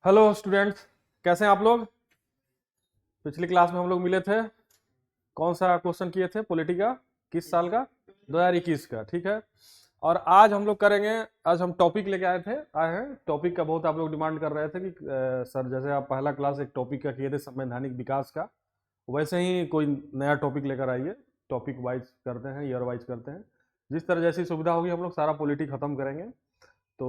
Hello students, कैसे हैं आप लोग। पिछली क्लास में हम लोग मिले थे। कौन सा क्वेश्चन किए थे पॉलिटी का, किस साल का? 2021 का, ठीक है। और आज हम लोग करेंगे। आज हम टॉपिक लेके आए हैं टॉपिक का। बहुत आप लोग डिमांड कर रहे थे कि सर जैसे आप पहला क्लास एक टॉपिक का किए थे संवैधानिक विकास का, वैसे ही कोई नया टॉपिक लेकर आइए। टॉपिक वाइज करते हैं, ईयर वाइज करते हैं। जिस तरह जैसी सुविधा होगी हम लोग सारा पॉलिटी खत्म करेंगे। तो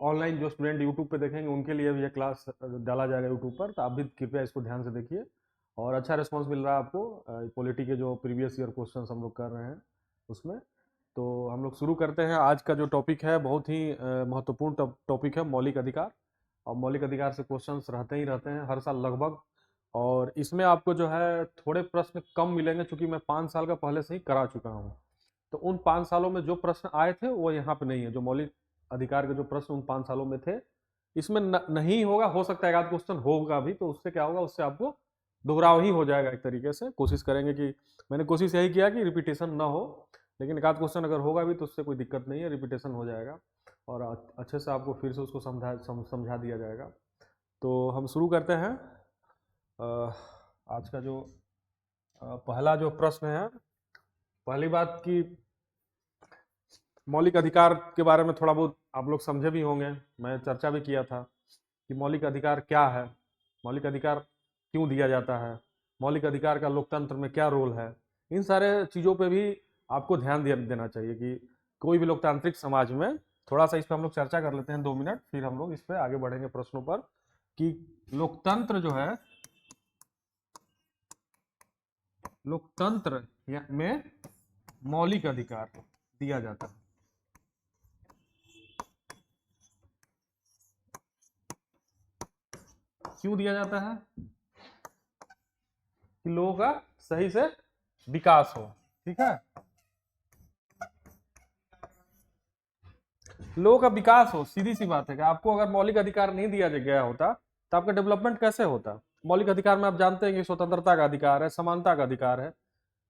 ऑनलाइन जो स्टूडेंट यूट्यूब पे देखेंगे उनके लिए भी ये क्लास डाला जाएगा यूट्यूब पर, तो आप भी कृपया इसको ध्यान से देखिए। और अच्छा रिस्पांस मिल रहा है आपको पॉलिटी के जो प्रीवियस ईयर क्वेश्चंस हम लोग कर रहे हैं उसमें। तो हम लोग शुरू करते हैं। आज का जो टॉपिक है बहुत ही महत्वपूर्ण टॉपिक है, मौलिक अधिकार। और मौलिक अधिकार से क्वेश्चंस रहते ही रहते हैं हर साल लगभग। और इसमें आपको जो है थोड़े प्रश्न कम मिलेंगे, क्योंकि मैं 5 साल का पहले से ही करा चुका हूँ। तो उन 5 सालों में जो प्रश्न आए थे वो यहाँ पे नहीं है। जो मौलिक अधिकार के जो प्रश्न उन 5 सालों में थे, इसमें नहीं होगा। हो सकता है एक आध क्वेश्चन होगा भी, तो उससे क्या होगा, उससे आपको दोहराव ही हो जाएगा एक तरीके से। कोशिश करेंगे कि मैंने कोशिश यही किया कि रिपीटेशन ना हो, लेकिन एक आध क्वेश्चन अगर होगा भी तो उससे कोई दिक्कत नहीं है, रिपीटेशन हो जाएगा और अच्छे से आपको फिर से उसको समझा दिया जाएगा। तो हम शुरू करते हैं। आज का जो पहला जो प्रश्न है, पहली बात की मौलिक अधिकार के बारे में थोड़ा बहुत आप लोग समझे भी होंगे। मैं चर्चा भी किया था कि मौलिक अधिकार क्या है, मौलिक अधिकार क्यों दिया जाता है, मौलिक अधिकार का लोकतंत्र में क्या रोल है। इन सारे चीज़ों पे भी आपको ध्यान देना चाहिए कि कोई भी लोकतांत्रिक समाज में थोड़ा सा इस पर हम लोग चर्चा कर लेते हैं 2 मिनट, फिर हम लोग इस पर आगे बढ़ेंगे प्रश्नों पर कि लोकतंत्र जो है, लोकतंत्र में मौलिक अधिकार दिया जाता है। क्यों दिया जाता है? कि लोगों का सही से विकास हो। ठीक है, लोगों का विकास हो। सीधी सी बात है कि आपको अगर मौलिक अधिकार नहीं दिया गया होता तो आपका डेवलपमेंट कैसे होता। मौलिक अधिकार में आप जानते हैं कि स्वतंत्रता का अधिकार है, समानता का अधिकार है,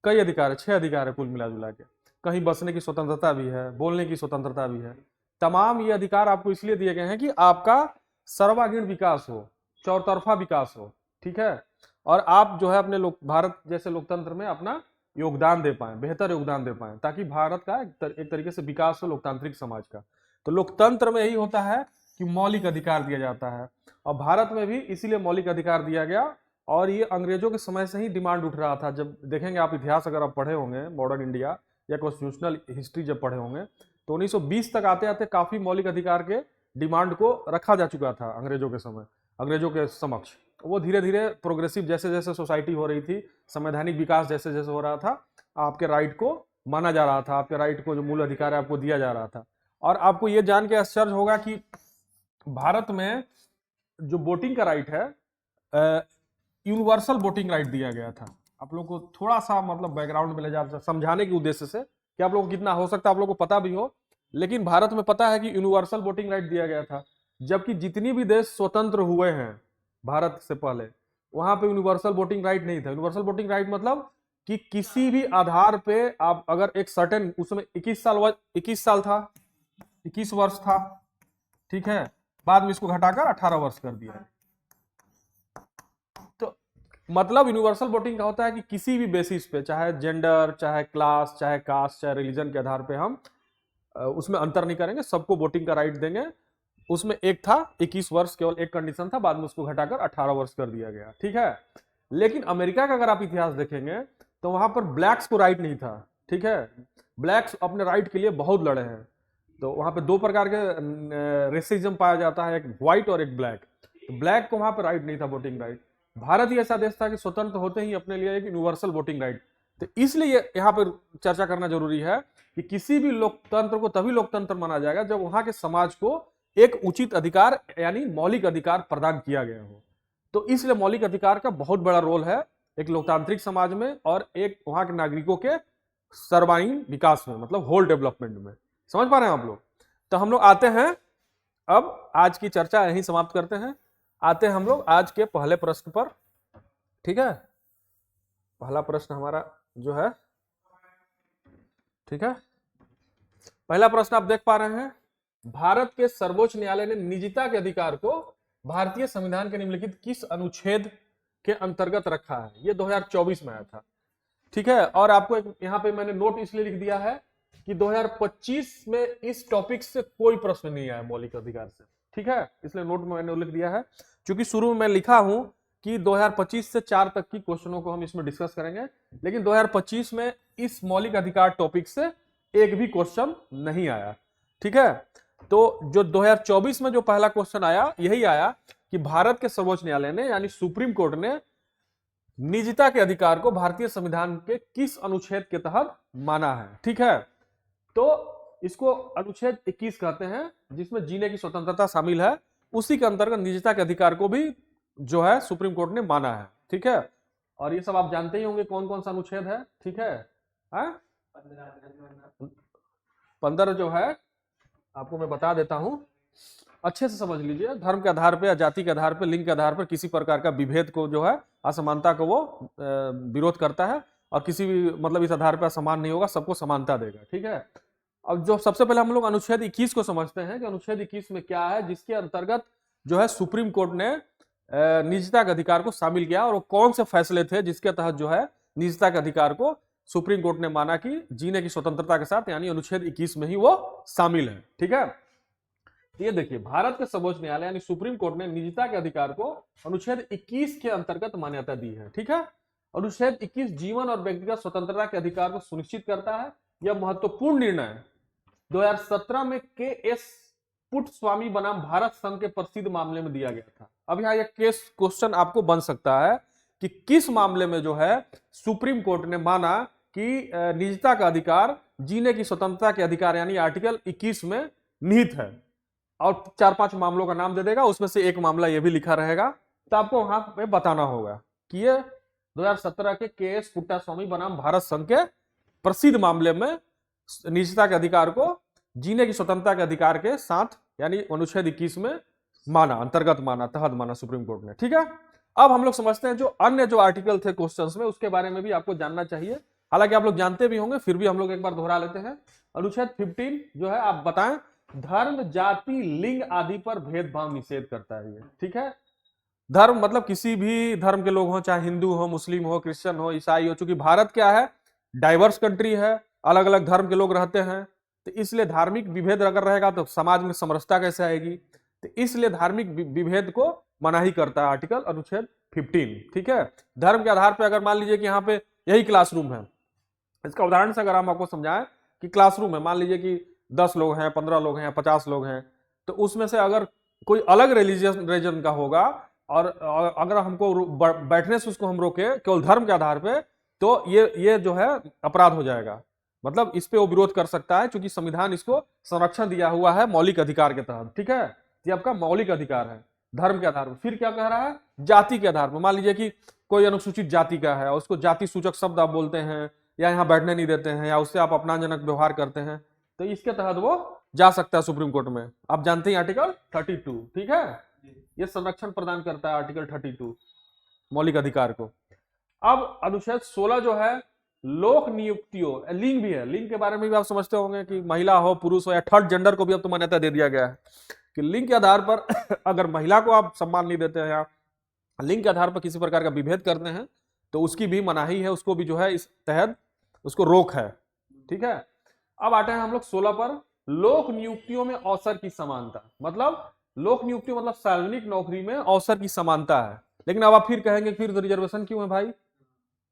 कई अधिकार है, 6 अधिकार है कुल मिला जुला के। कहीं बसने की स्वतंत्रता भी है, बोलने की स्वतंत्रता भी है। तमाम ये अधिकार आपको इसलिए दिए गए हैं कि आपका सर्वांगीण विकास हो, चौतरफा विकास हो। ठीक है, और आप जो है अपने भारत जैसे लोकतंत्र में अपना योगदान दे पाए, बेहतर योगदान दे पाए, ताकि भारत का एक तरीके से विकास हो लोकतांत्रिक समाज का। तो लोकतंत्र में यही होता है कि मौलिक अधिकार दिया जाता है, और भारत में भी इसीलिए मौलिक अधिकार दिया गया। और ये अंग्रेजों के समय से ही डिमांड उठ रहा था। जब देखेंगे आप इतिहास अगर आप पढ़े होंगे, मॉडर्न इंडिया या कॉन्स्टिट्यूशनल हिस्ट्री जब पढ़े होंगे, तो 1920 तक आते आते काफी मौलिक अधिकार के डिमांड को रखा जा चुका था अंग्रेजों के समय, अंग्रेजों के समक्ष। वो धीरे धीरे प्रोग्रेसिव जैसे जैसे सोसाइटी हो रही थी, संवैधानिक विकास जैसे जैसे हो रहा था, आपके राइट को माना जा रहा था, आपके राइट को जो मूल अधिकार है आपको दिया जा रहा था। और आपको ये जान के आश्चर्य होगा कि भारत में जो वोटिंग का राइट है, यूनिवर्सल वोटिंग राइट दिया गया था। आप लोग को थोड़ा सा मतलब बैकग्राउंड में ले जा समझाने के उद्देश्य से कि आप लोग को कितना हो सकता है आप लोग को पता भी हो, लेकिन भारत में पता है कि यूनिवर्सल वोटिंग राइट दिया गया था। जबकि जितनी भी देश स्वतंत्र हुए हैं भारत से पहले, वहां पे यूनिवर्सल वोटिंग राइट नहीं था। यूनिवर्सल वोटिंग राइट मतलब कि किसी भी आधार पे आप अगर एक सर्टेन, उसमें 21 साल था, 21 वर्ष था, ठीक है, बाद में इसको घटाकर 18 वर्ष कर दिया। तो मतलब यूनिवर्सल वोटिंग का होता है कि किसी भी बेसिस पे, चाहे जेंडर, चाहे क्लास, चाहे कास्ट, चाहे रिलीजन के आधार पे हम उसमें अंतर नहीं करेंगे, सबको वोटिंग का राइट देंगे। उसमें एक था 21 वर्ष, केवल एक कंडीशन था, बाद में उसको घटाकर 18 वर्ष कर दिया गया। ठीक है, लेकिन अमेरिका का अगर आप इतिहास देखेंगे तो वहां पर ब्लैक्स को राइट नहीं था। ठीक है, ब्लैक्स अपने राइट के लिए बहुत लड़े हैं। तो वहां पे 2 प्रकार के रेसिज्म पाया जाता है, एक व्हाइट और एक ब्लैक। तो ब्लैक को वहां पर राइट नहीं था वोटिंग राइट। भारत ही ऐसा देश था कि स्वतंत्र होते ही अपने लिए एक यूनिवर्सल वोटिंग राइट। तो इसलिए यहाँ पर चर्चा करना जरूरी है कि किसी भी लोकतंत्र को तभी लोकतंत्र माना जाएगा जब वहां के समाज को एक उचित अधिकार यानी मौलिक अधिकार प्रदान किया गया हो। तो इसलिए मौलिक अधिकार का बहुत बड़ा रोल है एक लोकतांत्रिक समाज में और एक वहां के नागरिकों के सर्वांगीण विकास में, मतलब होल डेवलपमेंट में। समझ पा रहे हैं आप लोग? तो हम लोग आते हैं, अब आज की चर्चा यहीं समाप्त करते हैं। आते हैं हम लोग आज के पहले प्रश्न पर। ठीक है, पहला प्रश्न हमारा जो है, ठीक है, पहला प्रश्न आप देख पा रहे हैं, भारत के सर्वोच्च न्यायालय ने निजता के अधिकार को भारतीय संविधान के निम्नलिखित किस अनुच्छेद के अंतर्गत रखा है? ये 2024 में आया था, ठीक है। और आपको एक यहाँ पे मैंने नोट इसलिए लिख दिया है कि 2025 में इस टॉपिक से कोई प्रश्न नहीं आया मौलिक अधिकार से, ठीक है, इसलिए नोट में मैंने उल्लेख दिया है। क्योंकि शुरू में मैं लिखा हूं कि 2025 से 4 तक की क्वेश्चनों को हम इसमें डिस्कस करेंगे, लेकिन 2025 में इस मौलिक अधिकार टॉपिक से एक भी क्वेश्चन नहीं आया, ठीक है। तो जो 2024 में जो पहला क्वेश्चन आया यही आया कि भारत के सर्वोच्च न्यायालय ने यानी सुप्रीम कोर्ट ने निजता के अधिकार को भारतीय संविधान के किस अनुच्छेद के तहत माना है, ठीक है। तो इसको अनुच्छेद 21 कहते हैं, जिसमें जीने की स्वतंत्रता शामिल है। उसी के अंतर्गत निजता के अधिकार को भी जो है सुप्रीम कोर्ट ने माना है, ठीक है। और ये सब आप जानते ही होंगे कौन कौन सा अनुच्छेद है, ठीक है। 15 जो है आपको मैं बता देता हूं, अच्छे से समझ लीजिए। धर्म के आधार पर, जाति के आधार पर, लिंग के आधार पर किसी प्रकार का विभेद को जो है, असमानता को वो विरोध करता है, और किसी भी मतलब इस आधार पर असमान नहीं होगा, सबको समानता देगा, ठीक है। अब जो सबसे पहले हम लोग अनुच्छेद 21 को समझते हैं कि अनुच्छेद 21 में क्या है, जिसके अंतर्गत जो है सुप्रीम कोर्ट ने निजता के अधिकार को शामिल किया, और वो कौन से फैसले थे जिसके तहत जो है निजता के अधिकार को सुप्रीम कोर्ट ने माना कि जीने की स्वतंत्रता के साथ, यानी अनुच्छेद 21 में ही वो शामिल है, ठीक है। ये देखिए, भारत के सर्वोच्च न्यायालय यानी सुप्रीम कोर्ट ने निजता के अधिकार को अनुच्छेद 21 के अंतर्गत मान्यता दी है, ठीक है। अनुच्छेद 21 जीवन और व्यक्तिगत स्वतंत्रता के अधिकार को सुनिश्चित करता है। यह महत्वपूर्ण निर्णय 2017 में के.एस. पुट्टस्वामी बनाम भारत संघ के प्रसिद्ध मामले में दिया गया था। अब यहाँ यह केस क्वेश्चन आपको बन सकता है कि किस मामले में जो है सुप्रीम कोर्ट ने माना कि निजता का अधिकार जीने की स्वतंत्रता के अधिकार यानी आर्टिकल 21 में निहित है, और 4-5 मामलों का नाम दे देगा, उसमें से एक मामला यह भी लिखा रहेगा। तो आपको वहां पे बताना होगा कि ये 2017 के के.एस. पुट्टास्वामी बनाम भारत संघ के प्रसिद्ध मामले में निजता के अधिकार को जीने की स्वतंत्रता के अधिकार के साथ यानी अनुच्छेद 21 में माना, अंतर्गत माना, तहत माना सुप्रीम कोर्ट ने, ठीक है। अब हम लोग समझते हैं जो अन्य जो आर्टिकल थे क्वेश्चंस में, उसके बारे में भी आपको जानना चाहिए। हालांकि आप लोग जानते भी होंगे, फिर भी हम लोग एक बार दोहरा लेते हैं। अनुच्छेद 15 जो है, आप बताएं, धर्म, जाति, लिंग आदि पर भेदभाव निषेध करता है ये, ठीक है। धर्म मतलब किसी भी धर्म के लोग हों, चाहे हिंदू हो, मुस्लिम हो, क्रिश्चियन हो, ईसाई हो। चूंकि भारत क्या है, डाइवर्स कंट्री है, अलग अलग धर्म के लोग रहते हैं, तो इसलिए धार्मिक विभेद अगर रहेगा तो समाज में समरसता कैसे आएगी। तो इसलिए धार्मिक विभेद को मनाही करता है आर्टिकल अनुच्छेद 15, ठीक है। धर्म के आधार पर अगर मान लीजिए कि यहाँ पे यही क्लासरूम है, इसका उदाहरण से अगर हम आपको समझाएं कि क्लासरूम है, मान लीजिए कि 10 लोग हैं, 15 लोग हैं, 50 लोग हैं, तो उसमें से अगर कोई अलग रिलीजन का होगा और अगर हमको बैठने से उसको हम रोके केवल धर्म के आधार पे, तो ये जो है अपराध हो जाएगा। मतलब इस पे वो विरोध कर सकता है, क्योंकि संविधान इसको संरक्षण दिया हुआ है मौलिक अधिकार के तहत, ठीक है। ये आपका मौलिक अधिकार है धर्म के आधार पर। फिर क्या कह रहा है, जाति के आधार पर। मान लीजिए कि कोई अनुसूचित जाति का है, उसको जाति सूचक शब्द आप बोलते हैं, या यहाँ बैठने नहीं देते हैं, या उससे आप अपमानजनक व्यवहार करते हैं, तो इसके तहत वो जा सकता है सुप्रीम कोर्ट में। आप जानते हैं आर्टिकल 32, ठीक है, ये संरक्षण प्रदान करता है आर्टिकल 32 मौलिक अधिकार को। अब अनुच्छेद 16 जो है, लोक नियुक्तियों, लिंग भी है, लिंग के बारे में भी आप समझते होंगे कि महिला हो, पुरुष हो, या थर्ड जेंडर को भी अब तो मान्यता दे दिया गया है कि लिंग के आधार पर अगर महिला को आप सम्मान नहीं देते हैं या लिंग के आधार पर किसी प्रकार का विभेद करते हैं, तो उसकी भी मनाही है, उसको भी जो है इस तहत उसको रोक है, ठीक है। अब आते हैं हम लोग 16 पर, लोक नियुक्तियों में अवसर की समानता। मतलब लोक नियुक्ति मतलब सार्वजनिक नौकरी में अवसर की समानता है। लेकिन अब आप फिर कहेंगे फिर तो रिजर्वेशन क्यों है भाई?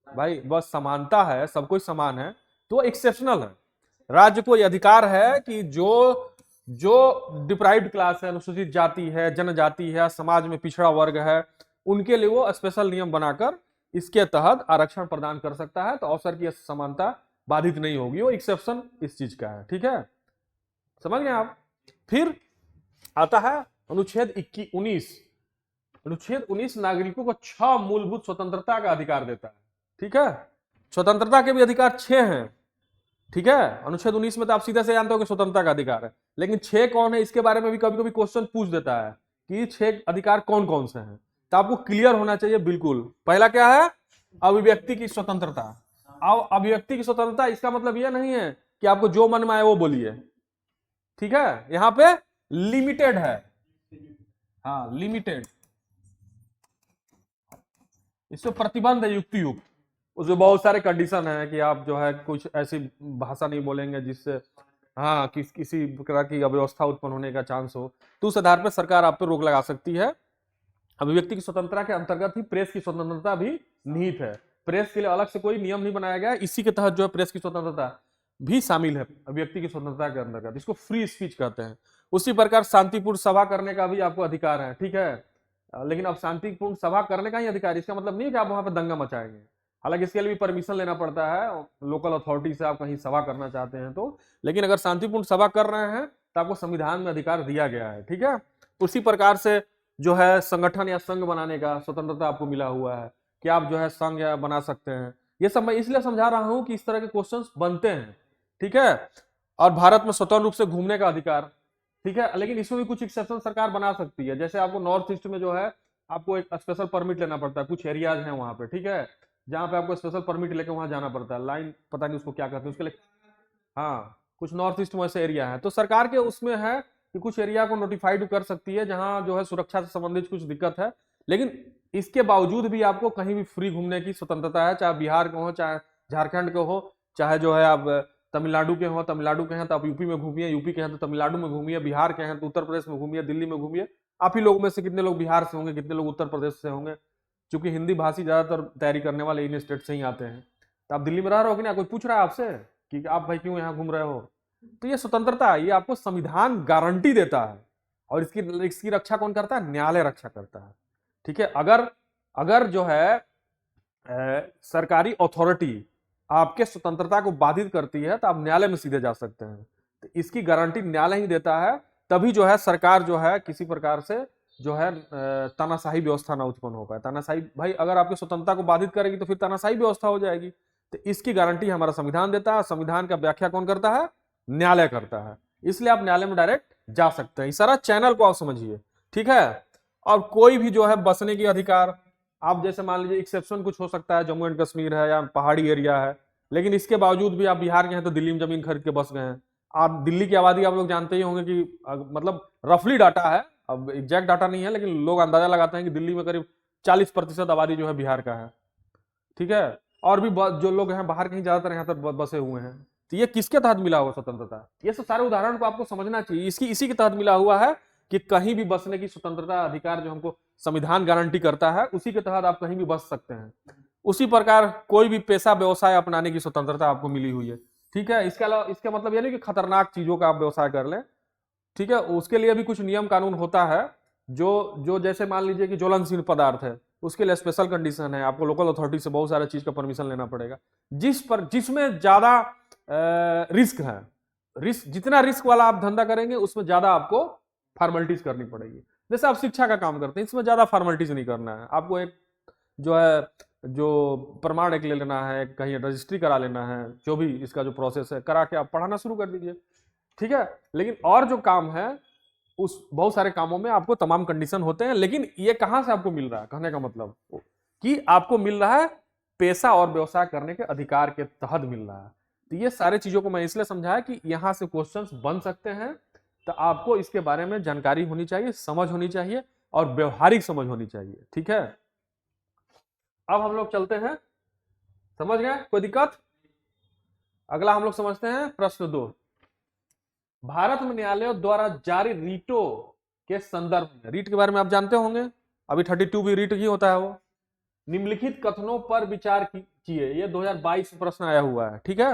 भाई बस समानता है, सब कोई समान है, तो एक्सेप्शनल है। राज्य को यह अधिकार है कि जो डिप्राइव्ड क्लास है, अनुसूचित जाति है, जनजाति है, समाज में पिछड़ा वर्ग है, उनके लिए वो स्पेशल नियम बनाकर इसके तहत आरक्षण प्रदान कर सकता है। तो अवसर की समानता बाधित नहीं होगी, वो एक्सेप्शन इस चीज का है, ठीक है, समझ गए आप। फिर आता है अनुच्छेद 19। अनुच्छेद 19 नागरिकों को 6 मूलभूत स्वतंत्रता का अधिकार देता है, ठीक है। स्वतंत्रता के भी अधिकार 6 हैं, ठीक है। अनुच्छेद 19 में तो आप सीधे से जानते हो कि स्वतंत्रता का अधिकार है, लेकिन 6 कौन है इसके बारे में भी कभी कभी क्वेश्चन पूछ देता है कि 6 अधिकार कौन कौन से हैं। तो आपको क्लियर होना चाहिए बिल्कुल। पहला क्या है, अभिव्यक्ति की स्वतंत्रता। अब अभिव्यक्ति की स्वतंत्रता इसका मतलब यह नहीं है कि आपको जो मन में आए वो बोलिए, ठीक है, यहां पे लिमिटेड है। हाँ लिमिटेड, इसमें प्रतिबंध है युक्ति युक्त, उसमें बहुत सारे कंडीशन है कि आप जो है कुछ ऐसी भाषा नहीं बोलेंगे जिससे हाँ किसी प्रकार की अव्यवस्था उत्पन्न होने का चांस हो, तो उस आधार पर सरकार आप पर रोक लगा सकती है। अभिव्यक्ति की स्वतंत्रता के अंतर्गत ही प्रेस की स्वतंत्रता भी निहित है। प्रेस के लिए अलग से कोई नियम नहीं बनाया गया, इसी के तहत जो है प्रेस की स्वतंत्रता भी शामिल है अभिव्यक्ति की स्वतंत्रता के अंतर्गत, इसको फ्री स्पीच कहते हैं। उसी प्रकार शांतिपूर्ण सभा करने का भी आपको अधिकार है, ठीक है। लेकिन अब शांतिपूर्ण सभा करने का ही अधिकार, इसका मतलब नहीं कि आप वहां पर दंगा मचाएंगे, हालांकि इसके लिए भी परमिशन लेना पड़ता है लोकल अथॉरिटी से, आप कहीं सभा करना चाहते हैं तो। लेकिन अगर शांतिपूर्ण सभा कर रहे हैं तो आपको संविधान में अधिकार दिया गया है, ठीक है। उसी प्रकार से जो है संगठन या संघ बनाने का स्वतंत्रता आपको मिला हुआ है कि आप जो है संघ या बना सकते हैं। ये सब मैं इसलिए समझा रहा हूं कि इस तरह के क्वेश्चंस बनते हैं, ठीक है। और भारत में स्वतंत्र रूप से घूमने का अधिकार, ठीक है, लेकिन इसमें भी कुछ एक्सेप्शन सरकार बना सकती है। जैसे आपको नॉर्थ ईस्ट में जो है आपको एक स्पेशल परमिट लेना पड़ता है, कुछ एरियाज हैं वहां पे, ठीक है, जहां पे आपको स्पेशल परमिट लेकर वहां जाना पड़ता है, लाइन पता नहीं उसको क्या कहते हैं उसके लिए। हाँ कुछ नॉर्थ ईस्ट में ऐसे एरिया है, तो सरकार के उसमें है कि कुछ एरिया को नोटिफाइड कर सकती है जहां जो है सुरक्षा से संबंधित कुछ दिक्कत है। लेकिन इसके बावजूद भी आपको कहीं भी फ्री घूमने की स्वतंत्रता है, चाहे बिहार के हो, चाहे झारखंड के हो, चाहे जो है आप तमिलनाडु के हो, तमिलनाडु के हैं तो आप यूपी में घूमिए, यूपी के हैं तो तमिलनाडु में घूमिए, बिहार के हैं तो उत्तर प्रदेश में घूमिए, दिल्ली में घूमिए। आप ही लोग में से कितने लोग बिहार से होंगे, कितने लोग उत्तर प्रदेश से होंगे, क्योंकि हिंदी भाषी ज्यादातर तैयारी करने वाले इन स्टेट से ही आते हैं। तो आप दिल्ली में रह रहे हो कि ना, कोई पूछ रहा है आपसे कि आप भाई क्यों यहाँ घूम रहे हो। तो ये स्वतंत्रता, ये आपको संविधान गारंटी देता है, और इसकी रक्षा कौन करता है? न्यायालय रक्षा करता है, ठीक है। अगर अगर जो है सरकारी अथॉरिटी आपके स्वतंत्रता को बाधित करती है तो आप न्यायालय में सीधे जा सकते हैं, तो इसकी गारंटी न्यायालय ही देता है। तभी जो है सरकार जो है किसी प्रकार से जो है तानाशाही व्यवस्था ना उत्पन्न हो पाए। तानाशाही भाई अगर आपकी स्वतंत्रता को बाधित करेगी तो फिर तानाशाही व्यवस्था हो जाएगी, तो इसकी गारंटी हमारा संविधान देता है। संविधान का व्याख्या कौन करता है? न्यायालय करता है, इसलिए आप न्यायालय में डायरेक्ट जा सकते हैं। इस सारा चैनल को आप समझिए, ठीक है। और कोई भी जो है बसने की अधिकार, आप जैसे मान लीजिए एक्सेप्शन कुछ हो सकता है, जम्मू एंड कश्मीर है या पहाड़ी एरिया है, लेकिन इसके बावजूद भी आप बिहार के हैं तो दिल्ली में जमीन खरीद के बस गए हैं। आप दिल्ली की आबादी आप लोग जानते ही होंगे कि मतलब रफली डाटा है, अब एग्जैक्ट डाटा नहीं है, लेकिन लोग अंदाजा लगाते हैं कि दिल्ली में करीब 40% आबादी जो है बिहार का है, ठीक है। और भी जो लोग हैं बाहर कहीं ज्यादातर यहाँ तक बसे हुए हैं। तो ये किसके तहत मिला हुआ स्वतंत्रता? ये सब सारे उदाहरण को आपको समझना चाहिए। इसी के तहत मिला हुआ है कि कहीं भी बसने की स्वतंत्रता अधिकार जो हमको संविधान गारंटी करता है, उसी के तहत आप कहीं भी बस सकते हैं। उसी प्रकार कोई भी पेशा व्यवसाय अपनाने की स्वतंत्रता आपको मिली हुई है, ठीक है। इसके अलावा इसका मतलब यह नहीं कि खतरनाक चीजों का आप व्यवसाय कर लें, ठीक है। उसके लिए भी कुछ नियम कानून होता है, जो जैसे मान लीजिए कि ज्वलनशील पदार्थ है, उसके लिए स्पेशल कंडीशन है, आपको लोकल अथॉरिटी से बहुत सारे चीज का परमिशन लेना पड़ेगा। जिसमें ज्यादा रिस्क है, जितना रिस्क वाला आप धंधा करेंगे उसमें ज्यादा आपको फॉर्मेलिटीज करनी पड़ेगी। जैसे आप शिक्षा का काम करते हैं, इसमें ज्यादा फॉर्मेलिटीज नहीं करना है आपको, एक जो है जो प्रमाण एक ले लेना है, कहीं रजिस्ट्री करा लेना है, जो भी इसका जो प्रोसेस है करा के आप पढ़ाना शुरू कर दीजिए, ठीक है। लेकिन और जो काम है उस बहुत सारे कामों में आपको तमाम कंडीशन होते हैं। लेकिन ये कहां से आपको मिल रहा है? कहने का मतलब कि आपको मिल रहा है पेशा और व्यवसाय करने के अधिकार के तहत मिल रहा है। तो ये सारे चीजों को मैं इसलिए समझाया कि यहां से क्वेश्चंस बन सकते हैं, तो आपको इसके बारे में जानकारी होनी चाहिए, समझ होनी चाहिए और व्यवहारिक समझ होनी चाहिए, ठीक है। अब हम लोग चलते हैं, समझ गए? कोई दिक्कत? अगला हम लोग समझते हैं प्रश्न 2। भारत में न्यायालयों द्वारा जारी रीटों के संदर्भ में, रीट के बारे में आप जानते होंगे, अभी 32 भी रीट ही होता है वो। निम्नलिखित कथनों पर विचार किए, ये 2022 में प्रश्न आया हुआ है, ठीक है।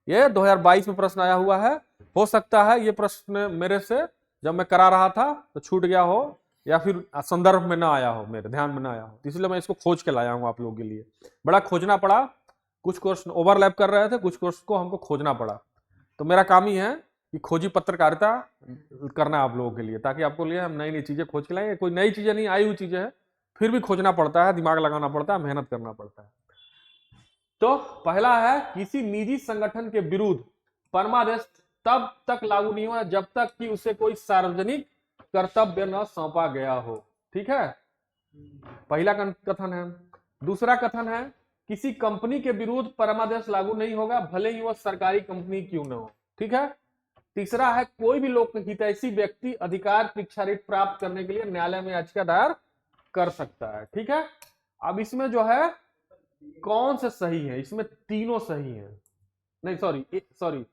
ये 2022 में प्रश्न आया हुआ है। हो सकता है ये प्रश्न मेरे से जब मैं करा रहा था तो छूट गया हो, या फिर संदर्भ में ना आया हो, मेरे ध्यान में ना आया हो, इसलिए मैं इसको खोज के लाया हूं आप लोगों के लिए। बड़ा खोजना पड़ा, कुछ क्वेश्चन ओवरलैप कर रहे थे, कुछ क्वेश्चन को हमको खोजना पड़ा। तो मेरा काम ही है कि खोजी पत्रकारिता करना आप लोगों के लिए, ताकि आपको लिए हम नई नई चीजें खोज के लाएंगे। कोई नई चीजें नहीं, आई हुई चीजें हैं, फिर भी खोजना पड़ता है, दिमाग लगाना पड़ता है, मेहनत करना पड़ता है। तो पहला है, किसी निजी संगठन के विरुद्ध परमादेश तब तक लागू नहीं हुआ जब तक कि उसे कोई सार्वजनिक कर्तव्य न सौंपा गया हो, ठीक है। पहला कथन है। दूसरा कथन है, किसी कंपनी के विरुद्ध परमादेश लागू नहीं होगा भले ही वह सरकारी कंपनी क्यों न हो, ठीक है। तीसरा है कोई भी लोक हितैषी व्यक्ति अधिकार परीक्षा रिट प्राप्त करने के लिए न्यायालय में याचिका दायर कर सकता है। ठीक है, अब इसमें जो है कौन से सही है, इसमें तीनों सही है, नहीं सॉरी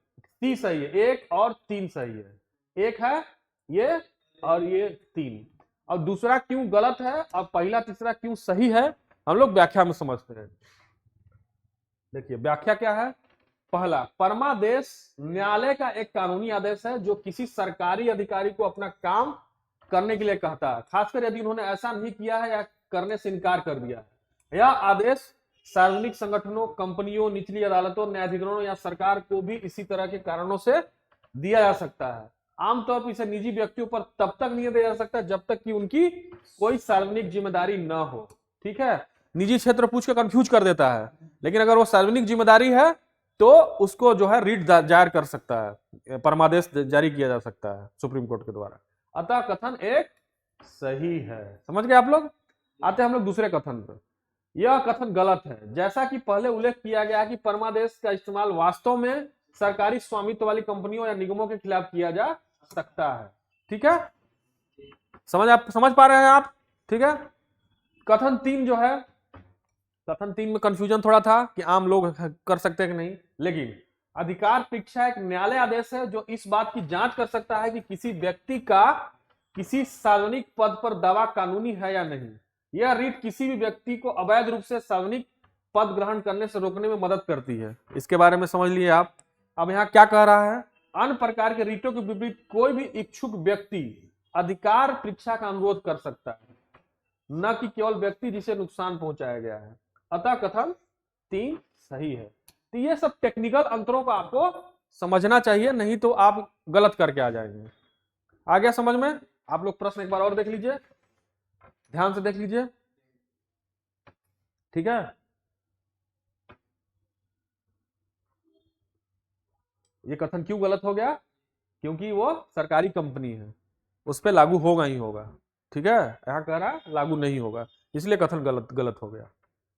सी सही है, 1 और 3 सही है, एक है ये और ये 3, और दूसरा क्यों गलत है और पहला तीसरा क्यों सही है हम लोग व्याख्या में समझते हैं। देखिए व्याख्या क्या है। पहला, परमादेश न्यायालय का एक कानूनी आदेश है जो किसी सरकारी अधिकारी को अपना काम करने के लिए कहता है, खासकर यदि उन्होंने ऐसा नहीं किया है या करने से इनकार कर दिया है। यह आदेश सार्वजनिक संगठनों, कंपनियों, निचली अदालतों, न्यायाधिकरणों या सरकार को भी इसी तरह के कारणों से दिया जा सकता है। आमतौर पर इसे निजी व्यक्तियों पर तब तक नहीं दिया जा सकता जब तक कि उनकी कोई सार्वजनिक जिम्मेदारी न हो। ठीक है, निजी क्षेत्र पूछ के कंफ्यूज कर देता है, लेकिन अगर वो सार्वजनिक जिम्मेदारी है तो उसको जो है रिट जारी कर सकता है, परमादेश जारी किया जा सकता है सुप्रीम कोर्ट के द्वारा। अतः कथन एक सही है। समझ गए आप लोग। आते हैं हम लोग दूसरे कथन पर। यह कथन गलत है। जैसा कि पहले उल्लेख किया गया कि परमादेश का इस्तेमाल वास्तव में सरकारी स्वामित्व वाली कंपनियों या निगमों के खिलाफ किया जा सकता है। ठीक है, समझ पा रहे हैं आप। ठीक है, कथन 3 जो है, कथन 3 में कंफ्यूजन थोड़ा था कि आम लोग कर सकते हैं कि नहीं, लेकिन अधिकार परीक्षा एक न्यायालय आदेश है जो इस बात की जांच कर सकता है कि किसी व्यक्ति का किसी सार्वजनिक पद पर दावा कानूनी है या नहीं। यह रीट किसी भी व्यक्ति को अवैध रूप से सार्वजनिक पद ग्रहण करने से रोकने में मदद करती है। इसके बारे में समझ लिए आप। अब यहाँ क्या कह रहा है, अन्य प्रकार के रीटों के विपरीत कोई भी इच्छुक व्यक्ति अधिकार परीक्षा का अनुरोध कर सकता है, न कि केवल व्यक्ति जिसे नुकसान पहुंचाया गया है। अतः कथन 3 सही है। तो ये सब टेक्निकल अंतरों को आपको समझना चाहिए, नहीं तो आप गलत करके आ जाएंगे। आ गया समझ में। आप लोग प्रश्न एक बार और देख लीजिए, ध्यान से देख लीजिए। ठीक है, ये कथन क्यों गलत हो गया, क्योंकि वो सरकारी कंपनी है, उस पर लागू होगा ही होगा। ठीक है, यहां कह रहा लागू नहीं होगा, इसलिए कथन गलत हो गया।